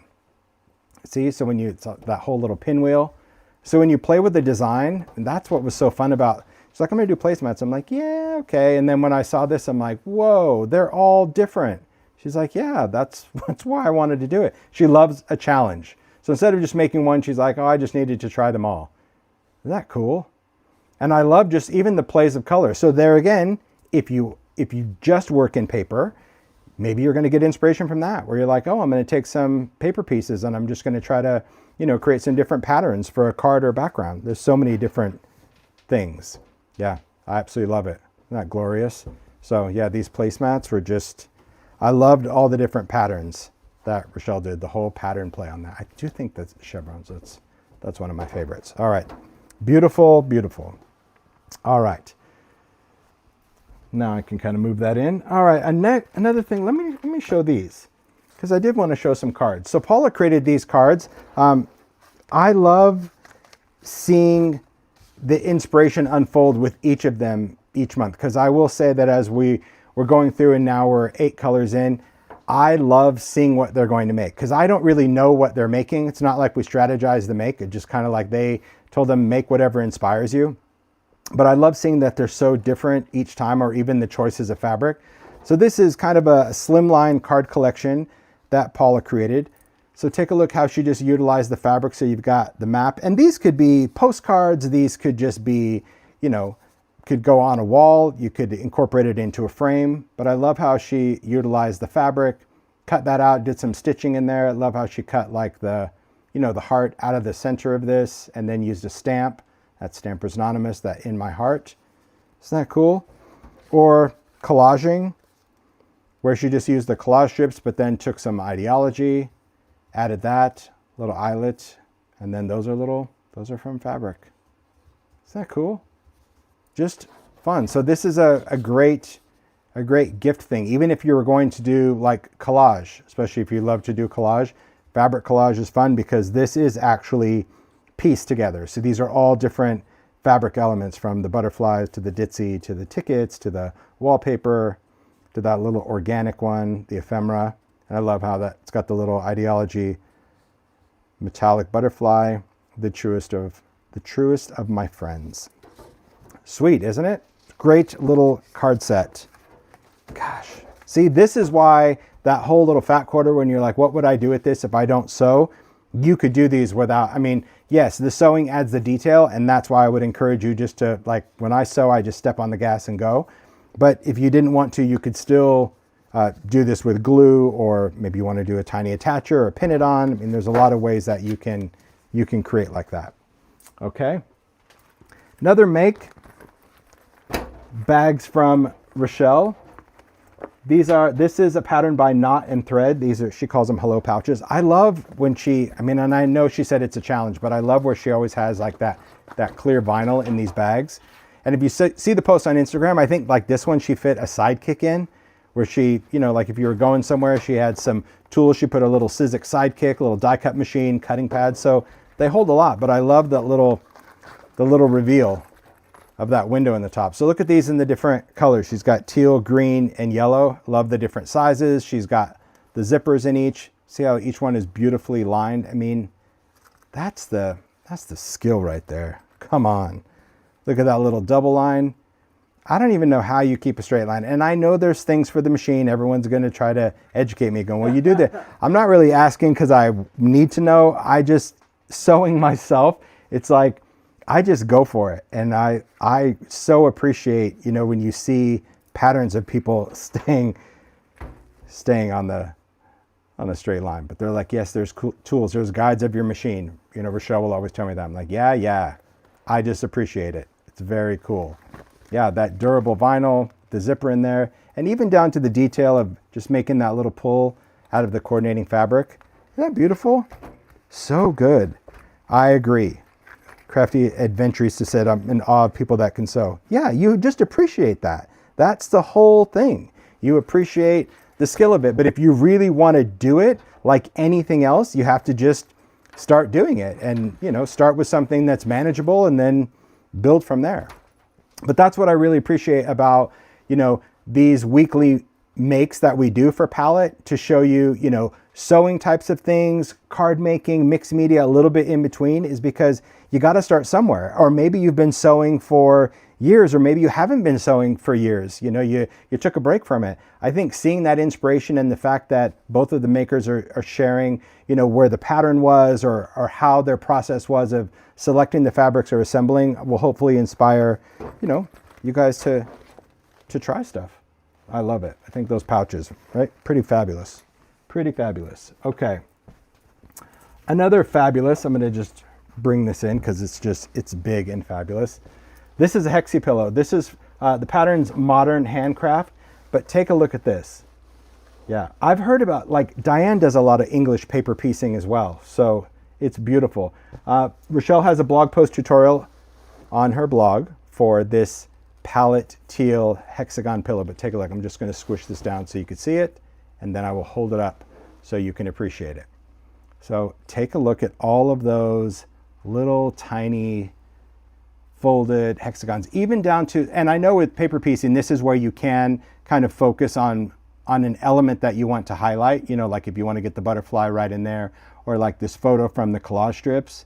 See, so when it's that whole little pinwheel. So when you play with the design, and that's what was so fun about, she's like, I'm gonna do placemats. I'm like, yeah, okay. And then when I saw this, I'm like, whoa, they're all different. She's like, yeah, that's why I wanted to do it. She loves a challenge. So instead of just making one, she's like, oh, I just needed to try them all. Isn't that cool? And I love just even the plays of color. So there again, if you just work in paper, maybe you're going to get inspiration from that, where you're like, oh, I'm going to take some paper pieces and I'm just going to try to, create some different patterns for a card or background. There's so many different things. Yeah, I absolutely love it. Isn't that glorious? So yeah, these placemats were just, I loved all the different patterns that Rochelle did, the whole pattern play on that. I do think that's chevrons. That's one of my favorites. All right. Beautiful, beautiful. All right. Now I can kind of move that in. All right. Another thing, let me show these, because I did want to show some cards. So Paula created these cards. I love seeing the inspiration unfold with each of them each month, because I will say that as we're going through and now we're 8 colors in, I love seeing what they're going to make, because I don't really know what they're making. It's not like we strategize the make. It's just kind of like they told them make whatever inspires you. But I love seeing that they're so different each time, or even the choices of fabric. So this is kind of a slimline card collection that Paula created. So take a look how she just utilized the fabric. So you've got the map, and these could be postcards. These could just be, could go on a wall. You could incorporate it into a frame, but I love how she utilized the fabric, cut that out, did some stitching in there. I love how she cut like the heart out of the center of this, and then used a stamp. That Stampers Anonymous, that in my heart. Isn't that cool? Or collaging, where she just used the collage strips, but then took some ideology, added that, little eyelet, and then those are from fabric. Isn't that cool? Just fun. So this is a great gift thing. Even if you were going to do like collage, especially if you love to do collage, fabric collage is fun because this is actually pieced together. So these are all different fabric elements, from the butterflies to the ditzy to the tickets to the wallpaper to that little organic one, the ephemera. And I love how it's got the little ideology metallic butterfly, the truest of my friends. Sweet, isn't it? Great little card set. Gosh. See, this is why that whole little fat quarter, when you're like, what would I do with this if I don't sew? You could do these without, yes, the sewing adds the detail, and that's why I would encourage you just to, like, when I sew, I just step on the gas and go. But if you didn't want to, you could still do this with glue, or maybe you want to do a tiny attacher or pin it on. There's a lot of ways that you can create like that. Okay. Another make, bags from Rochelle. This is a pattern by Knot and Thread. She calls them hello pouches. I love when and I know she said it's a challenge, but I love where she always has like that clear vinyl in these bags. And if you see the post on Instagram, I think like this one, she fit a sidekick in, where she, like if you were going somewhere, she had some tools. She put a little Sizzix sidekick, a little die cut machine, cutting pad. So they hold a lot, but I love the little reveal of that window in the top. So look at these in the different colors. She's got teal, green, and yellow. Love the different sizes. She's got the zippers in each. See how each one is beautifully lined? That's the skill right there. Come on. Look at that little double line. I don't even know how you keep a straight line. And I know there's things for the machine. Everyone's going to try to educate me going, well, you do that. I'm not really asking because I need to know. I just, sewing myself, it's like, I just go for it. And I so appreciate, when you see patterns of people staying on the straight line. But they're like, yes, there's tools, there's guides of your machine. Rochelle will always tell me that. I'm like, yeah. I just appreciate it. It's very cool. Yeah, that durable vinyl, the zipper in there, and even down to the detail of just making that little pull out of the coordinating fabric. Isn't that beautiful? So good. I agree. Crafty Adventurista said, I'm in awe of people that can sew. Yeah, you just appreciate that. That's the whole thing. You appreciate the skill of it. But if you really want to do it like anything else, you have to just start doing it and, start with something that's manageable and then build from there. But that's what I really appreciate about, these weekly makes that we do for Palette, to show you, sewing types of things, card making, mixed media, a little bit in between, is because you got to start somewhere. Or maybe you've been sewing for years, or maybe you haven't been sewing for years. You know, you took a break from it. I think seeing that inspiration and the fact that both of the makers are sharing, you know, where the pattern was or how their process was of selecting the fabrics or assembling will hopefully inspire, you know, you guys to try stuff. I love it. I think those pouches, right? Pretty fabulous. Pretty fabulous. Okay. Another fabulous, I'm going to just bring this in because it's big and fabulous. This is a hexi pillow. This is the pattern's modern handcraft, but take a look at this. Yeah, I've heard about, like, Diane does a lot of English paper piecing as well, so it's beautiful. Rochelle has a blog post tutorial on her blog for this palette teal hexagon pillow, but take a look. I'm just going to squish this down so you can see it, and then I will hold it up so you can appreciate it. So take a look at all of those little tiny folded hexagons, even down to, and I know with paper piecing, this is where you can kind of focus on an element that you want to highlight, you know, like if you want to get the butterfly right in there, or like this photo from the collage strips.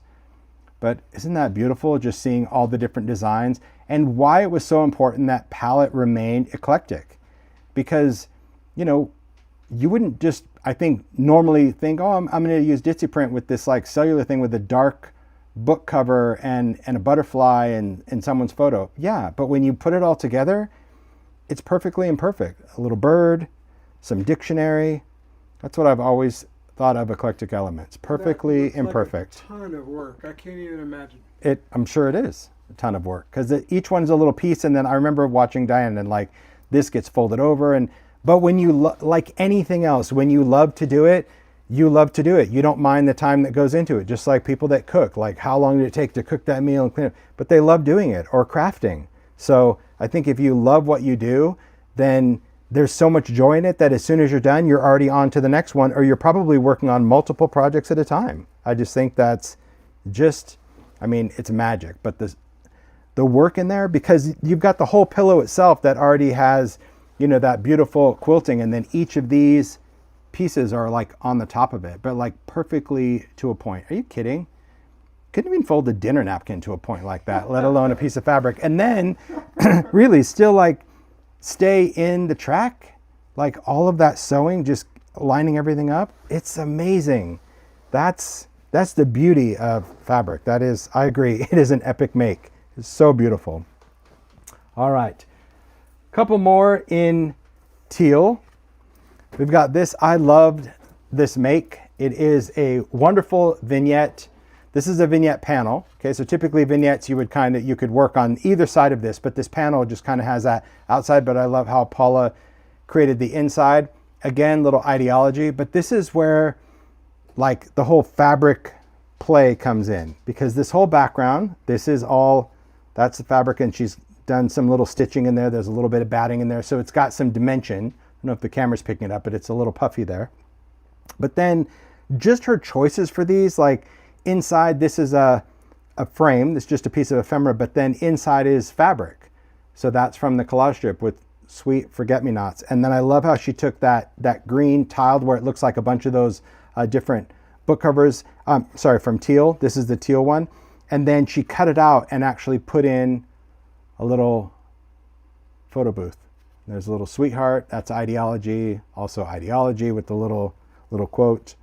But isn't that beautiful, just seeing all the different designs and why it was so important that palette remained eclectic? Because, you know, you wouldn't just, I think, normally think, oh, I'm going to use Ditzy print with this like cellular thing with a dark book cover and a butterfly and someone's photo. Yeah, but when you put it all together, it's perfectly imperfect. A little bird, some dictionary. That's what I've always thought of Eclectic Elements. Perfectly imperfect. Like a ton of work. I can't even imagine. I'm sure it is a ton of work because each one's a little piece. And then I remember watching Diane and like this gets folded over. But when you like anything else, when you love to do it, you love to do it. You don't mind the time that goes into it. Just like people that cook, like how long did it take to cook that meal and clean it? But they love doing it, or crafting. So I think if you love what you do, then there's so much joy in it that as soon as you're done, you're already on to the next one, or you're probably working on multiple projects at a time. I just think that's just, I mean, it's magic. But the work in there, because you've got the whole pillow itself that already has, you know, that beautiful quilting, and then each of these pieces are like on the top of it, but like perfectly to a point. Are you kidding? Couldn't even fold a dinner napkin to a point like that, let alone a piece of fabric. And then really still like stay in the track, like all of that sewing, just lining everything up. It's amazing. That's the beauty of fabric. That is, I agree, it is an epic make. It's so beautiful. All right, couple more in teal. We've got this. I loved this make. It is a wonderful vignette. This is a vignette panel. Okay, so typically vignettes you could work on either side of this, but this panel just kind of has that outside, but I love how Paula created the inside. Again, little ideology, but this is where like the whole fabric play comes in, because this whole background, this is all, that's the fabric, and she's done some little stitching in there. There's a little bit of batting in there, so it's got some dimension. I don't know if the camera's picking it up, but it's a little puffy there. But then just her choices for these, like inside, this is a frame. It's just a piece of ephemera, but then inside is fabric. So that's from the collage strip with sweet forget-me-nots. And then I love how she took that green tiled where it looks like a bunch of those different book covers. Sorry, from teal. This is the teal one. And then she cut it out and actually put in a little photo booth. There's a little sweetheart, that's ideology, also ideology with the little quote.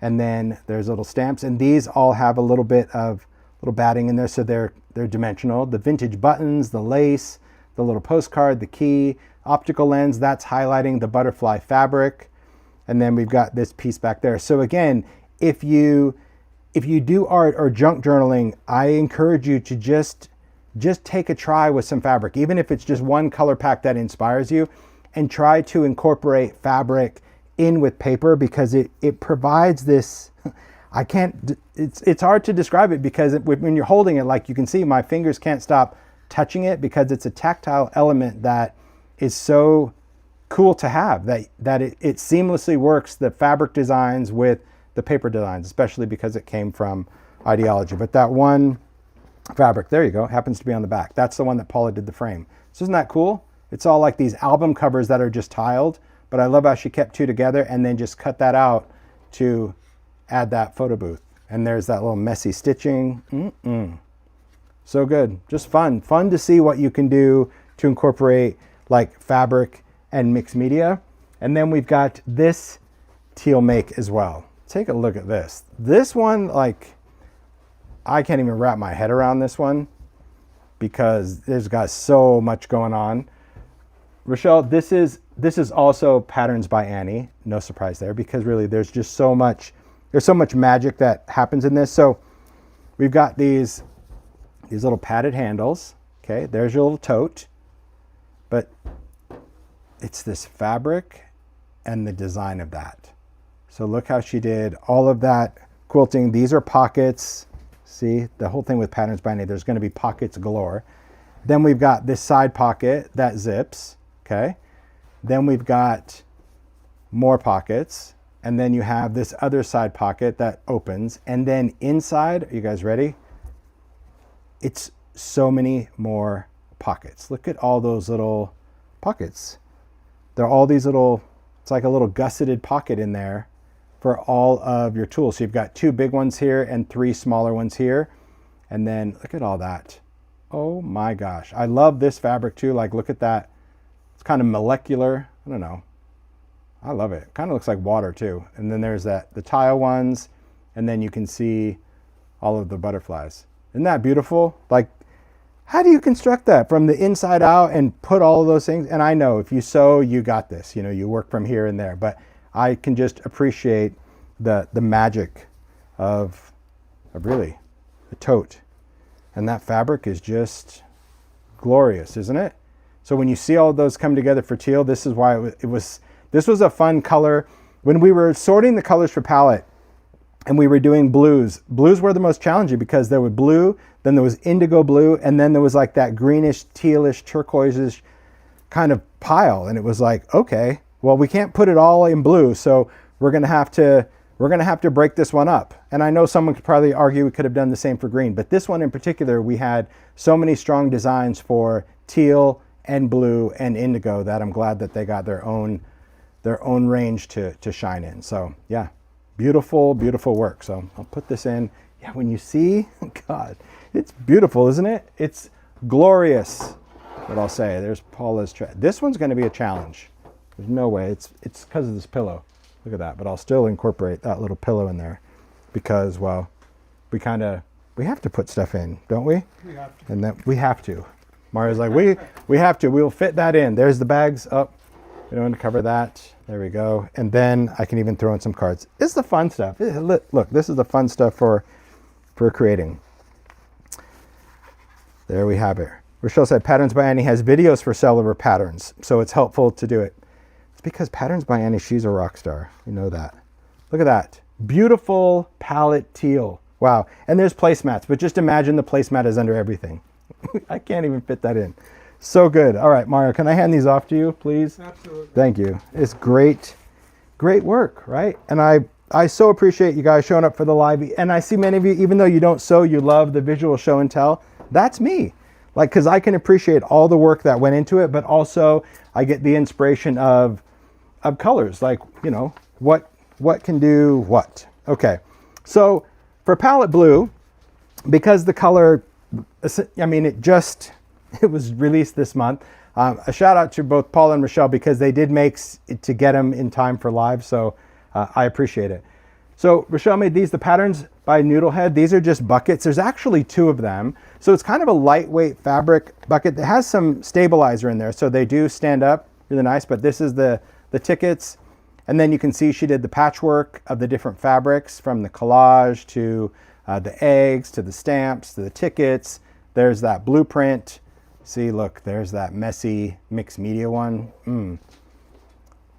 And then there's little stamps, and these all have a little bit of little batting in there, so they're dimensional. The vintage buttons, the lace, the little postcard, the key, optical lens, that's highlighting the butterfly fabric. And then we've got this piece back there. So again, if you do art or junk journaling, I encourage you to just take a try with some fabric, even if it's just one color pack that inspires you, and try to incorporate fabric in with paper, because it provides this, it's hard to describe it, because when you're holding it, like you can see, my fingers can't stop touching it, because it's a tactile element that is so cool to have, that it seamlessly works, the fabric designs with the paper designs, especially because it came from ideology. But that one fabric, there you go, happens to be on the back. That's the one that Paula did the frame. So isn't that cool? It's all like these album covers that are just tiled, but I love how she kept two together and then just cut that out to add that photo booth. And there's that little messy stitching. So good. Just fun. Fun to see what you can do to incorporate like fabric and mixed media. And then we've got this teal make as well. Take a look at this. This one, like, I can't even wrap my head around this one because there's got so much going on. Rochelle, this is also Patterns by Annie. No surprise there, because really there's just so much, there's so much magic that happens in this. So we've got these little padded handles. Okay, there's your little tote. But it's this fabric and the design of that. So look how she did all of that quilting. These are pockets. See, the whole thing with Patterns by Annie, there's going to be pockets galore. Then we've got this side pocket that zips. Okay. Then we've got more pockets. And then you have this other side pocket that opens. And then inside, are you guys ready? It's so many more pockets. Look at all those little pockets. They're all these little, it's like a little gusseted pocket in there for all of your tools. So you've got 2 big ones here and 3 smaller ones here. And then look at all that. Oh my gosh. I love this fabric too. Like, look at that. It's kind of molecular. I don't know. I love it. Kind of looks like water too. And then there's the tile ones. And then you can see all of the butterflies. Isn't that beautiful? Like, how do you construct that from the inside out and put all of those things? And I know if you sew, you got this. You know, you work from here and there. But I can just appreciate the magic of really the tote. And that fabric is just glorious, isn't it? So when you see all of those come together for teal, this is why this was a fun color. When we were sorting the colors for palette and we were doing blues were the most challenging because there was blue, then there was indigo blue, and then there was like that greenish, tealish, turquoise-ish kind of pile. And it was like, okay, well, we can't put it all in blue, so we're gonna have to break this one up. And I know someone could probably argue we could have done the same for green, but this one in particular, we had so many strong designs for teal and blue and indigo that I'm glad that they got their own range to shine in. So yeah, beautiful, beautiful work. So I'll put this in. Yeah, when you see, God, it's beautiful, isn't it? It's glorious. What I'll say, there's Paula's. This one's going to be a challenge. There's no way. It's because of this pillow. Look at that. But I'll still incorporate that little pillow in there because, well, we have to put stuff in, don't we? We have to. And that we have to. Mario's like, we have to. We'll fit that in. There's the bags up. We don't want to cover that. There we go. And then I can even throw in some cards. This is the fun stuff. Look, this is the fun stuff for creating. There we have it. Rochelle said Patterns by Annie has videos for sale of her patterns, so it's helpful to do it. It's because Patterns by Annie, she's a rock star. You know that. Look at that. Beautiful palette teal. Wow. And there's placemats, but just imagine the placemat is under everything. I can't even fit that in. So good. All right, Mario, can I hand these off to you, please? Absolutely. Thank you. It's great, great work, right? And I so appreciate you guys showing up for the live. And I see many of you, even though you don't sew, you love the visual show and tell. That's me. Like, because I can appreciate all the work that went into it, but also I get the inspiration of colors. Like, you know, what can do what. Okay. So for palette blue, because the color, I mean, it was released this month. A shout out to both Paula and Rochelle because they did make it to get them in time for live. So I appreciate it. So Rochelle made these, the Patterns by Noodlehead. These are just buckets. There's actually 2 of them. So it's kind of a lightweight fabric bucket that has some stabilizer in there. So they do stand up really nice, but this is the tickets. And then you can see she did the patchwork of the different fabrics from the collage to the eggs, to the stamps, to the tickets. There's that blueprint. See, look, there's that messy mixed media one.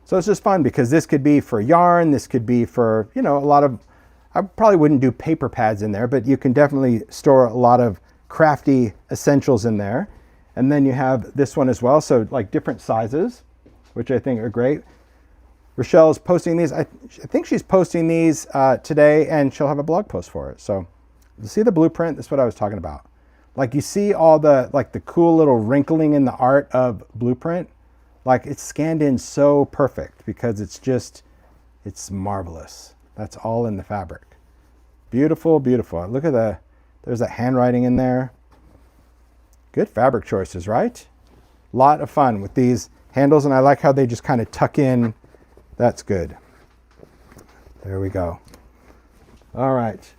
So it's just fun because this could be for yarn. This could be for, you know, a lot of, I probably wouldn't do paper pads in there, but you can definitely store a lot of crafty essentials in there. And then you have this one as well. So like different sizes, which I think are great. Rochelle's posting these. I think she's posting these today and she'll have a blog post for it. So you see the blueprint? That's what I was talking about. Like you see all the, like the cool little wrinkling in the art of blueprint. Like it's scanned in so perfect because it's marvelous. That's all in the fabric. Beautiful, beautiful. Look at there's that handwriting in there. Good fabric choices, right? Lot of fun with these handles, and I like how they just kind of tuck in. That's good. There we go. All right.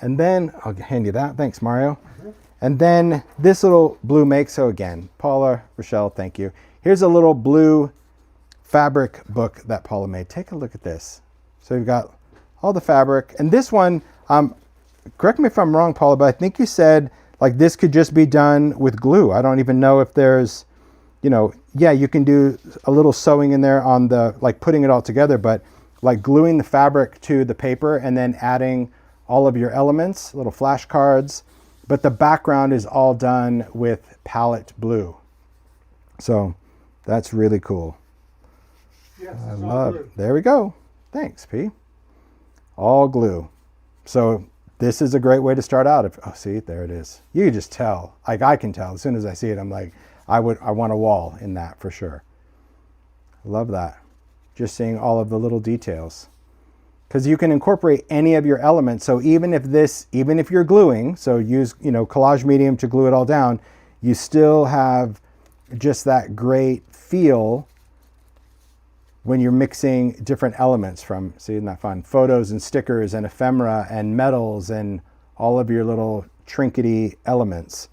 And then I'll hand you that. Thanks, Mario. And then this little blue make. So again, Paula, Rochelle, thank you. Here's a little blue fabric book that Paula made. Take a look at this. So you've got all the fabric. And this one, correct me if I'm wrong, Paula, but I think you said like this could just be done with glue. I don't even know if there's, you know, yeah, you can do a little sewing in there on the, like putting it all together, but like gluing the fabric to the paper and then adding all of your elements, little flashcards, but the background is all done with palette blue. So that's really cool. Yes, I love it. There we go. Thanks, P. All glue. So this is a great way to start out. Oh, see, there it is. You can just tell. Like I can tell as soon as I see it. I'm like, I want a wall in that for sure. Love that. Just seeing all of the little details. Because you can incorporate any of your elements. So even if you're gluing, so use, you know, collage medium to glue it all down, you still have just that great feel when you're mixing different elements from, see, isn't that fun? Photos and stickers and ephemera and metals and all of your little trinkety elements.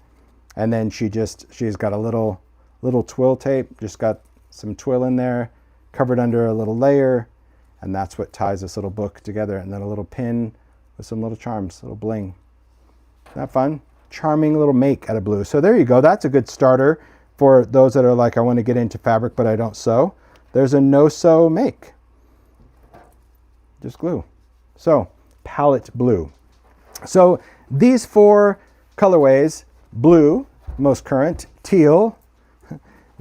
And then she's got a little twill tape, just got some twill in there, covered under a little layer. And that's what ties this little book together. And then a little pin with some little charms, little bling. Isn't that fun? Charming little make out of blue. So there you go. That's a good starter for those that are like, I want to get into fabric, but I don't sew. There's a no-sew make. Just glue. So palette blue. So these 4 colorways, blue, most current, teal,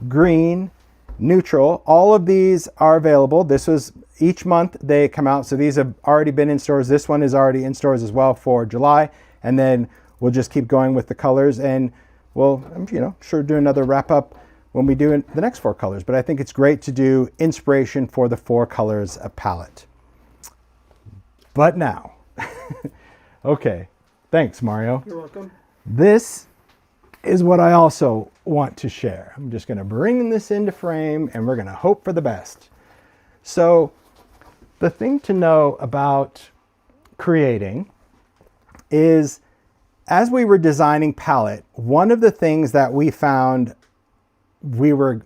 green, neutral, all of these are available. This was each month they come out. So these have already been in stores. This one is already in stores as well for July. And then we'll just keep going with the colors, and we'll, you know, sure do another wrap up when we do the next 4 colors. But I think it's great to do inspiration for the 4 colors of palette. But now, okay, thanks, Mario. You're welcome. This is what I also want to share. I'm just gonna bring this into frame and we're gonna hope for the best. So the thing to know about creating is, as we were designing palette, one of the things that we found we were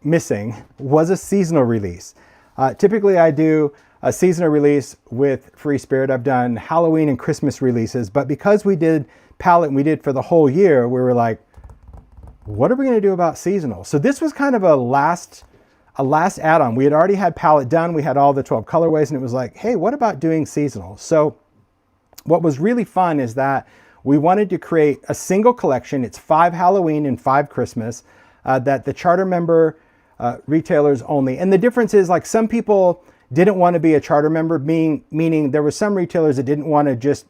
missing was a seasonal release. Typically I do a seasonal release with Free Spirit. I've done Halloween and Christmas releases, but because we did palette and we did for the whole year, we were like, what are we gonna do about seasonal? So this was kind of a last add-on. We had already had palette done. We had all the 12 colorways, and it was like, hey, what about doing seasonal? So what was really fun is that we wanted to create a single collection. It's 5 Halloween and 5 Christmas, that the charter member retailers only. And the difference is, like, some people didn't want to be a charter member, meaning there were some retailers that didn't want to just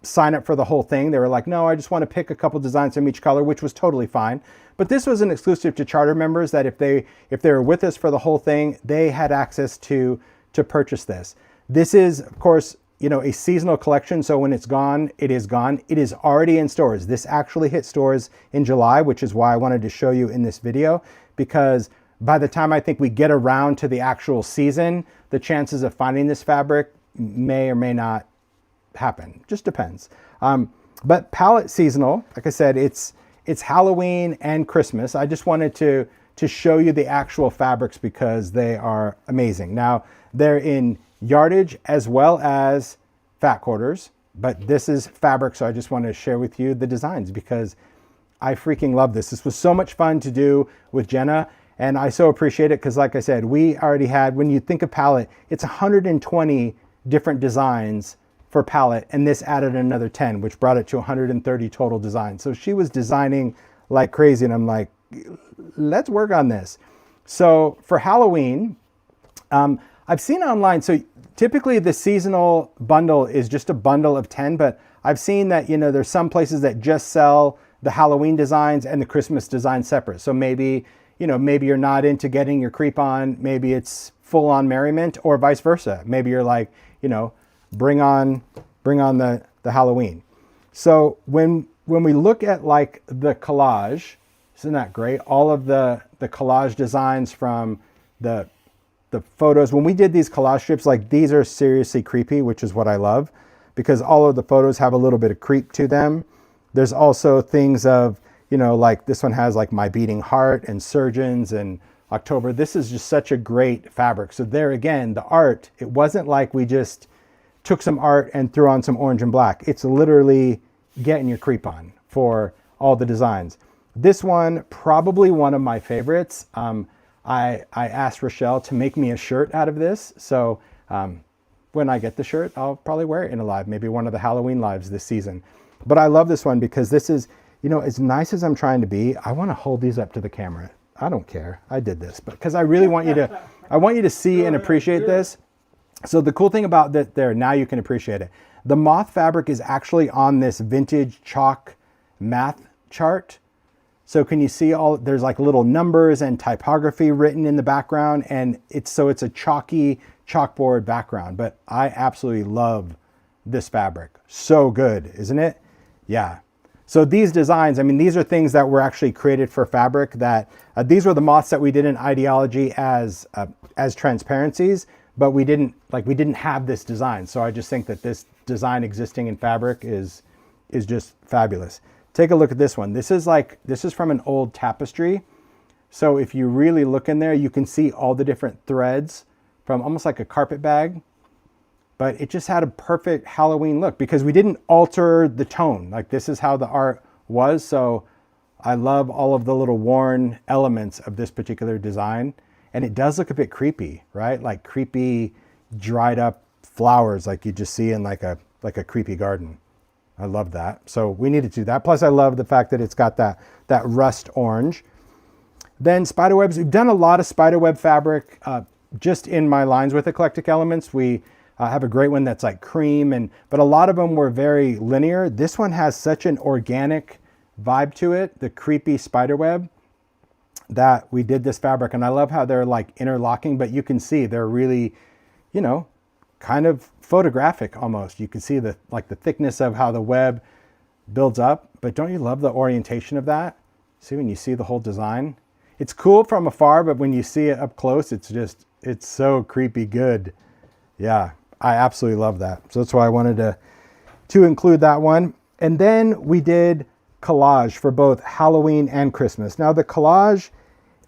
sign up for the whole thing. They were like, no, I just want to pick a couple designs from each color, which was totally fine. But this was an exclusive to charter members, that if they were with us for the whole thing, they had access to purchase this. This is, of course, you know, a seasonal collection. So when it's gone, it is gone. It is already in stores. This actually hit stores in July, which is why I wanted to show you in this video, because by the time I think we get around to the actual season, the chances of finding this fabric may or may not happen. Just depends. But palette seasonal, like I said, it's Halloween and Christmas. I just wanted to show you the actual fabrics because they are amazing. Now, they're in yardage as well as fat quarters, but this is fabric, so I just want to share with you the designs because I freaking love this. This was so much fun to do with Jenna, and I so appreciate it because, like I said, we already had, when you think of palette, it's 120 different designs for palette, and this added another 10, which brought it to 130 total designs. So she was designing like crazy, and I'm like, let's work on this. So for Halloween, I've seen online, so typically the seasonal bundle is just a bundle of 10, but I've seen that, you know, there's some places that just sell the Halloween designs and the Christmas design separate. So maybe, you know, maybe you're not into getting your creep on, maybe it's full on merriment, or vice versa. Maybe you're like, you know, bring on bring on the Halloween. So when we look at like the collage, isn't that great? All of the collage designs from the photos. When we did these collage strips, like these are seriously creepy, which is what I love, because all of the photos have a little bit of creep to them. There's also things of, you know, like this one has like My Beating Heart and Surgeons and October. This is just such a great fabric. So there again, the art, it wasn't like we just took some art and threw on some orange and black. It's literally getting your creep on for all the designs. This one, probably one of my favorites. I asked Rochelle to make me a shirt out of this. So when I get the shirt, I'll probably wear it in a live, maybe one of the Halloween lives this season. But I love this one because this is, you know, as nice as I'm trying to be, I want to hold these up to the camera. I don't care. I did this, but because I really want you to, I want you to see and appreciate this. So the cool thing about that there, now you can appreciate it. The moth fabric is actually on this vintage chalk math chart. So can you see all, there's like little numbers and typography written in the background, and it's a chalky chalkboard background, but I absolutely love this fabric. So good, isn't it? Yeah. So these designs, I mean, these are things that were actually created for fabric that, these were the moths that we did in Ideology as transparencies, but we didn't have this design. So I just think that this design existing in fabric is just fabulous. Take a look at this one. This is from an old tapestry. So if you really look in there, you can see all the different threads from almost like a carpet bag, but it just had a perfect Halloween look because we didn't alter the tone. Like this is how the art was. So I love all of the little worn elements of this particular design. And it does look a bit creepy, right? Like creepy, dried up flowers like you just see in like a creepy garden. I love that. So we needed to do that. Plus I love the fact that it's got that rust orange. Then spiderwebs. We've done a lot of spiderweb fabric just in my lines with Eclectic Elements. We have a great one that's like cream, but a lot of them were very linear. This one has such an organic vibe to it, the creepy spiderweb, that we did this fabric. And I love how they're like interlocking, but you can see they're really, you know, kind of photographic almost. You can see the thickness of how the web builds up, but don't you love the orientation of that? See, when you see the whole design, it's cool from afar, but when you see it up close, it's so creepy good. Yeah, I absolutely love that. So that's why I wanted to include that one. And then we did collage for both Halloween and Christmas. Now the collage,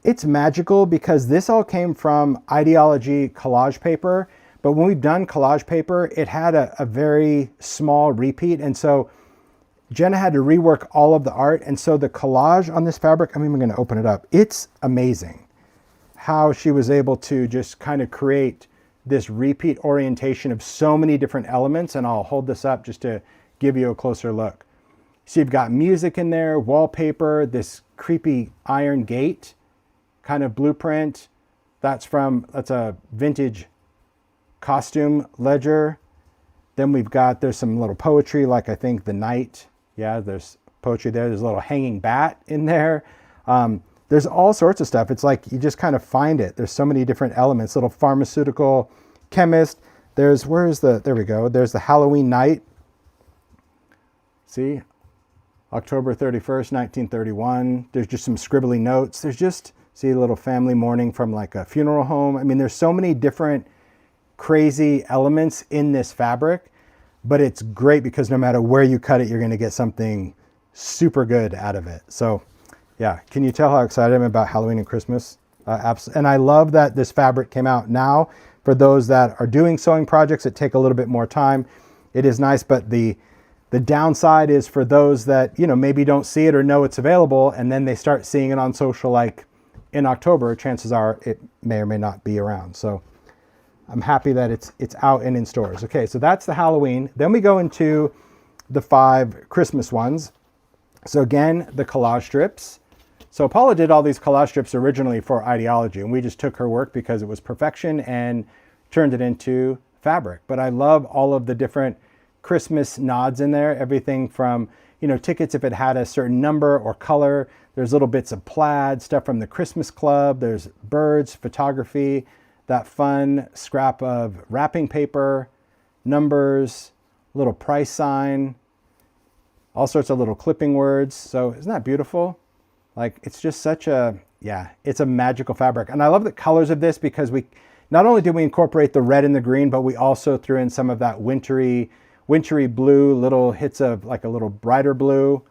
it's magical because this all came from Ideology collage paper. But when we've done collage paper, it had a very small repeat. And so Jenna had to rework all of the art. And so the collage on this fabric, I'm even going to open it up. It's amazing how she was able to just kind of create this repeat orientation of so many different elements. And I'll hold this up just to give you a closer look. So you've got music in there, wallpaper, this creepy iron gate kind of blueprint. That's a vintage costume ledger. Then there's some little poetry, like I think the night. Yeah, there's poetry there. There's a little hanging bat in there. There's all sorts of stuff. It's like you just kind of find it. There's so many different elements. Little pharmaceutical chemist. There we go. There's the Halloween night. See? October 31st, 1931. There's just some scribbly notes. There's just, see, a little family mourning from like a funeral home. I mean, there's so many different crazy elements in this fabric, but it's great because no matter where you cut it, you're going to get something super good out of it. So yeah, can you tell how excited I am about Halloween and Christmas? And I love that this fabric came out now. For those that are doing sewing projects that take a little bit more time, it is nice, but the downside is for those that, you know, maybe don't see it or know it's available, and then they start seeing it on social like in October, chances are it may or may not be around. So I'm happy that it's out and in stores. Okay, so that's the Halloween. Then we go into the 5 Christmas ones. So again, the collage strips. So Paula did all these collage strips originally for Ideology, and we just took her work because it was perfection and turned it into fabric. But I love all of the different Christmas nods in there. Everything from, you know, tickets if it had a certain number or color. There's little bits of plaid, stuff from the Christmas Club. There's birds, photography, that fun scrap of wrapping paper, numbers, little price sign, all sorts of little clipping words. So isn't that beautiful? Like, it's just such a, yeah, it's a magical fabric. And I love the colors of this because we, not only did we incorporate the red and the green, but we also threw in some of that wintry blue, little hits of like a little brighter blue,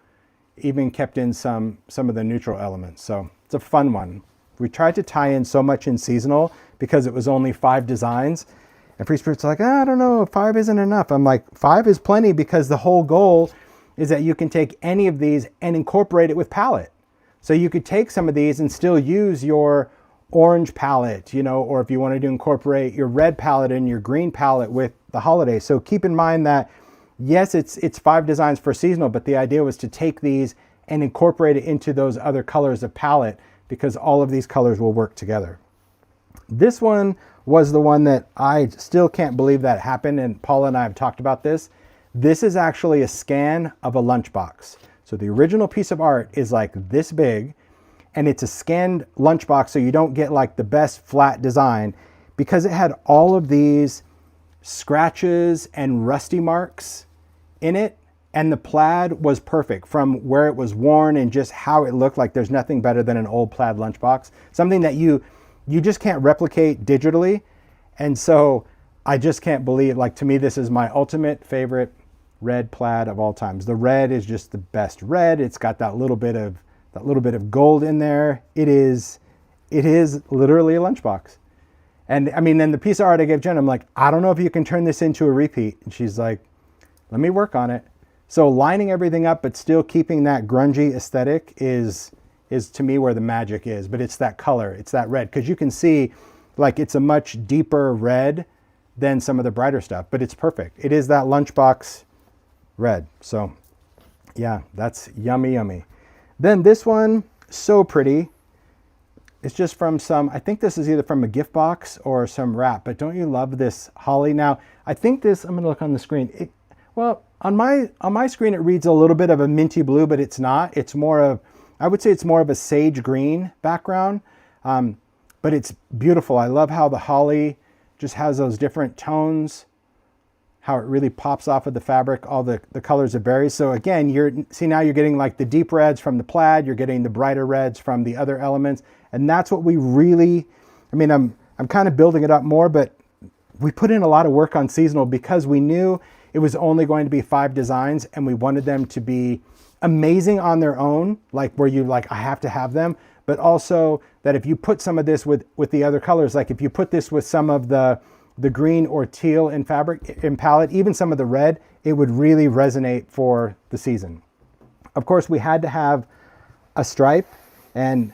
even kept in some of the neutral elements. So it's a fun one. We tried to tie in so much in seasonal because it was only 5 designs. And Free Spirit's like, I don't know, 5 isn't enough. I'm like, 5 is plenty because the whole goal is that you can take any of these and incorporate it with palette. So you could take some of these and still use your orange palette, you know, or if you wanted to incorporate your red palette and your green palette with the holiday. So keep in mind that, yes, it's 5 designs for seasonal, but the idea was to take these and incorporate it into those other colors of palette because all of these colors will work together. This one was the one that I still can't believe that happened, and Paula and I have talked about this. This is actually a scan of a lunchbox. So the original piece of art is like this big, and it's a scanned lunchbox, so you don't get like the best flat design because it had all of these scratches and rusty marks in it, and the plaid was perfect from where it was worn and just how it looked. Like there's nothing better than an old plaid lunchbox, something that you just can't replicate digitally. And so I just can't believe, like, to me, this is my ultimate favorite red plaid of all times. The red is just the best red. It's got that little bit of gold in there. It is literally a lunchbox. And I mean, then the piece of art I gave Jen, I'm like, I don't know if you can turn this into a repeat. And she's like, let me work on it. So lining everything up, but still keeping that grungy aesthetic is to me where the magic is. But it's that color, it's that red. Because you can see, like, it's a much deeper red than some of the brighter stuff. But it's perfect. It is that lunchbox red. So yeah, that's yummy, yummy. Then this one, so pretty. It's just from some, I think this is either from a gift box or some wrap, but don't you love this holly? Now, I think this, I'm gonna look on the screen. Well, on my screen, it reads a little bit of a minty blue, but it's not. It's more of, I would say it's more of a sage green background, but it's beautiful. I love how the holly just has those different tones, how it really pops off of the fabric, all the colors of berries. So again, see now you're getting like the deep reds from the plaid, you're getting the brighter reds from the other elements. And that's what we really, I mean, I'm kind of building it up more, but we put in a lot of work on seasonal because we knew it was only going to be 5 designs and we wanted them to be amazing on their own, like where you like, I have to have them, but also that if you put some of this with the other colors, like if you put this with some of the green or teal in fabric, in palette, even some of the red, it would really resonate for the season. Of course, we had to have a stripe, and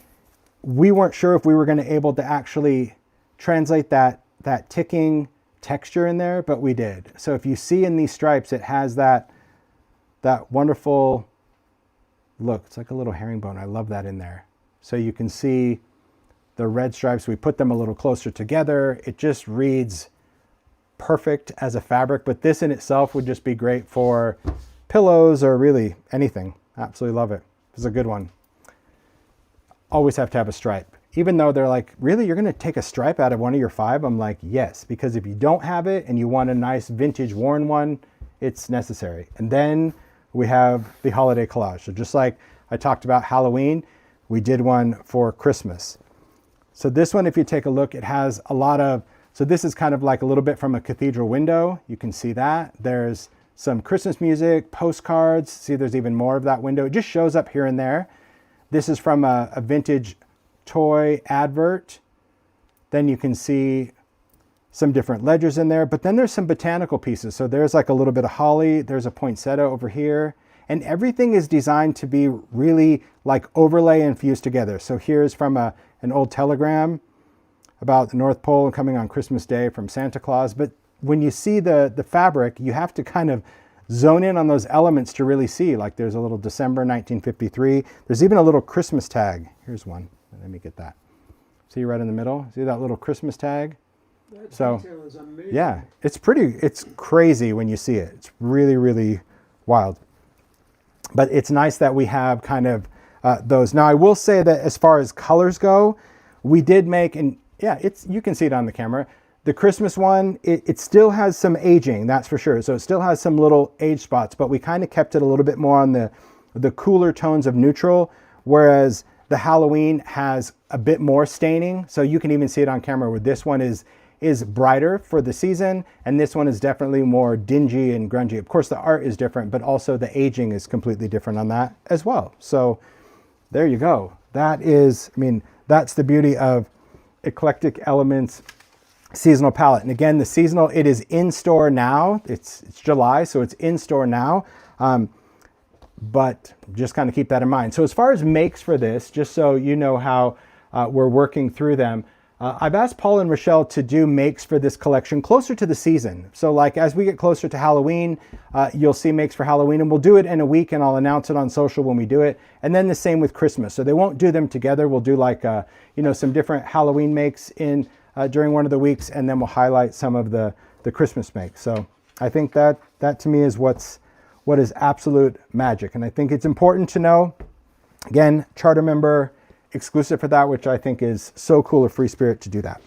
we weren't sure if we were going to able to actually translate that ticking texture in there, but we did. So if you see in these stripes, it has that wonderful look. It's like a little herringbone. I love that in there. So you can see the red stripes. We put them a little closer together. It just reads perfect as a fabric, but this in itself would just be great for pillows or really anything. Absolutely love it. It's a good one. Always have to have a stripe. Even though they're like, really, you're going to take a stripe out of one of your 5? I'm like, yes, because if you don't have it and you want a nice vintage worn one, it's necessary. And then we have the holiday collage. So just like I talked about Halloween, we did one for Christmas. So this one, if you take a look, it has a lot of, so this is kind of like a little bit from a cathedral window. You can see that. There's some Christmas music, postcards. See, there's even more of that window. It just shows up here and there. This is from a vintage toy advert. Then you can see some different ledgers in there, but then there's some botanical pieces. So there's like a little bit of holly. There's a poinsettia over here, and everything is designed to be really like overlay and fused together. So here's from an old telegram about the North Pole coming on Christmas Day from Santa Claus. But when you see the fabric, you have to kind of zone in on those elements to really see. Like there's a little December 1953. There's even a little Christmas tag. Here's one. Let me get that. See right in the middle? See that little Christmas tag? That so detail is amazing. Yeah, it's crazy when you see it. It's really, really wild. But it's nice that we have kind of those. Now I will say that as far as colors go, we did make, and yeah, you can see it on the camera. The Christmas one, it still has some aging, that's for sure. So it still has some little age spots, but we kind of kept it a little bit more on the cooler tones of neutral, whereas the Halloween has a bit more staining. So you can even see it on camera where this one is brighter for the season, and this one is definitely more dingy and grungy. Of course, the art is different, but also the aging is completely different on that as well. So there you go. That is, I mean, that's the beauty of Eclectic Elements seasonal palette. And again, the seasonal, it is in store now. It's July, so it's in store now. But just kind of keep that in mind. So as far as makes for this, just so you know how we're working through them, I've asked Paul and Rochelle to do makes for this collection closer to the season. So like as we get closer to Halloween, you'll see makes for Halloween, and we'll do it in a week, and I'll announce it on social when we do it. And then the same with Christmas. So they won't do them together. We'll do like, some different Halloween makes during one of the weeks, and then we'll highlight some of the Christmas makes. So I think that to me is what is absolute magic. And I think it's important to know, again, charter member exclusive for that, which I think is so cool of Free Spirit to do that.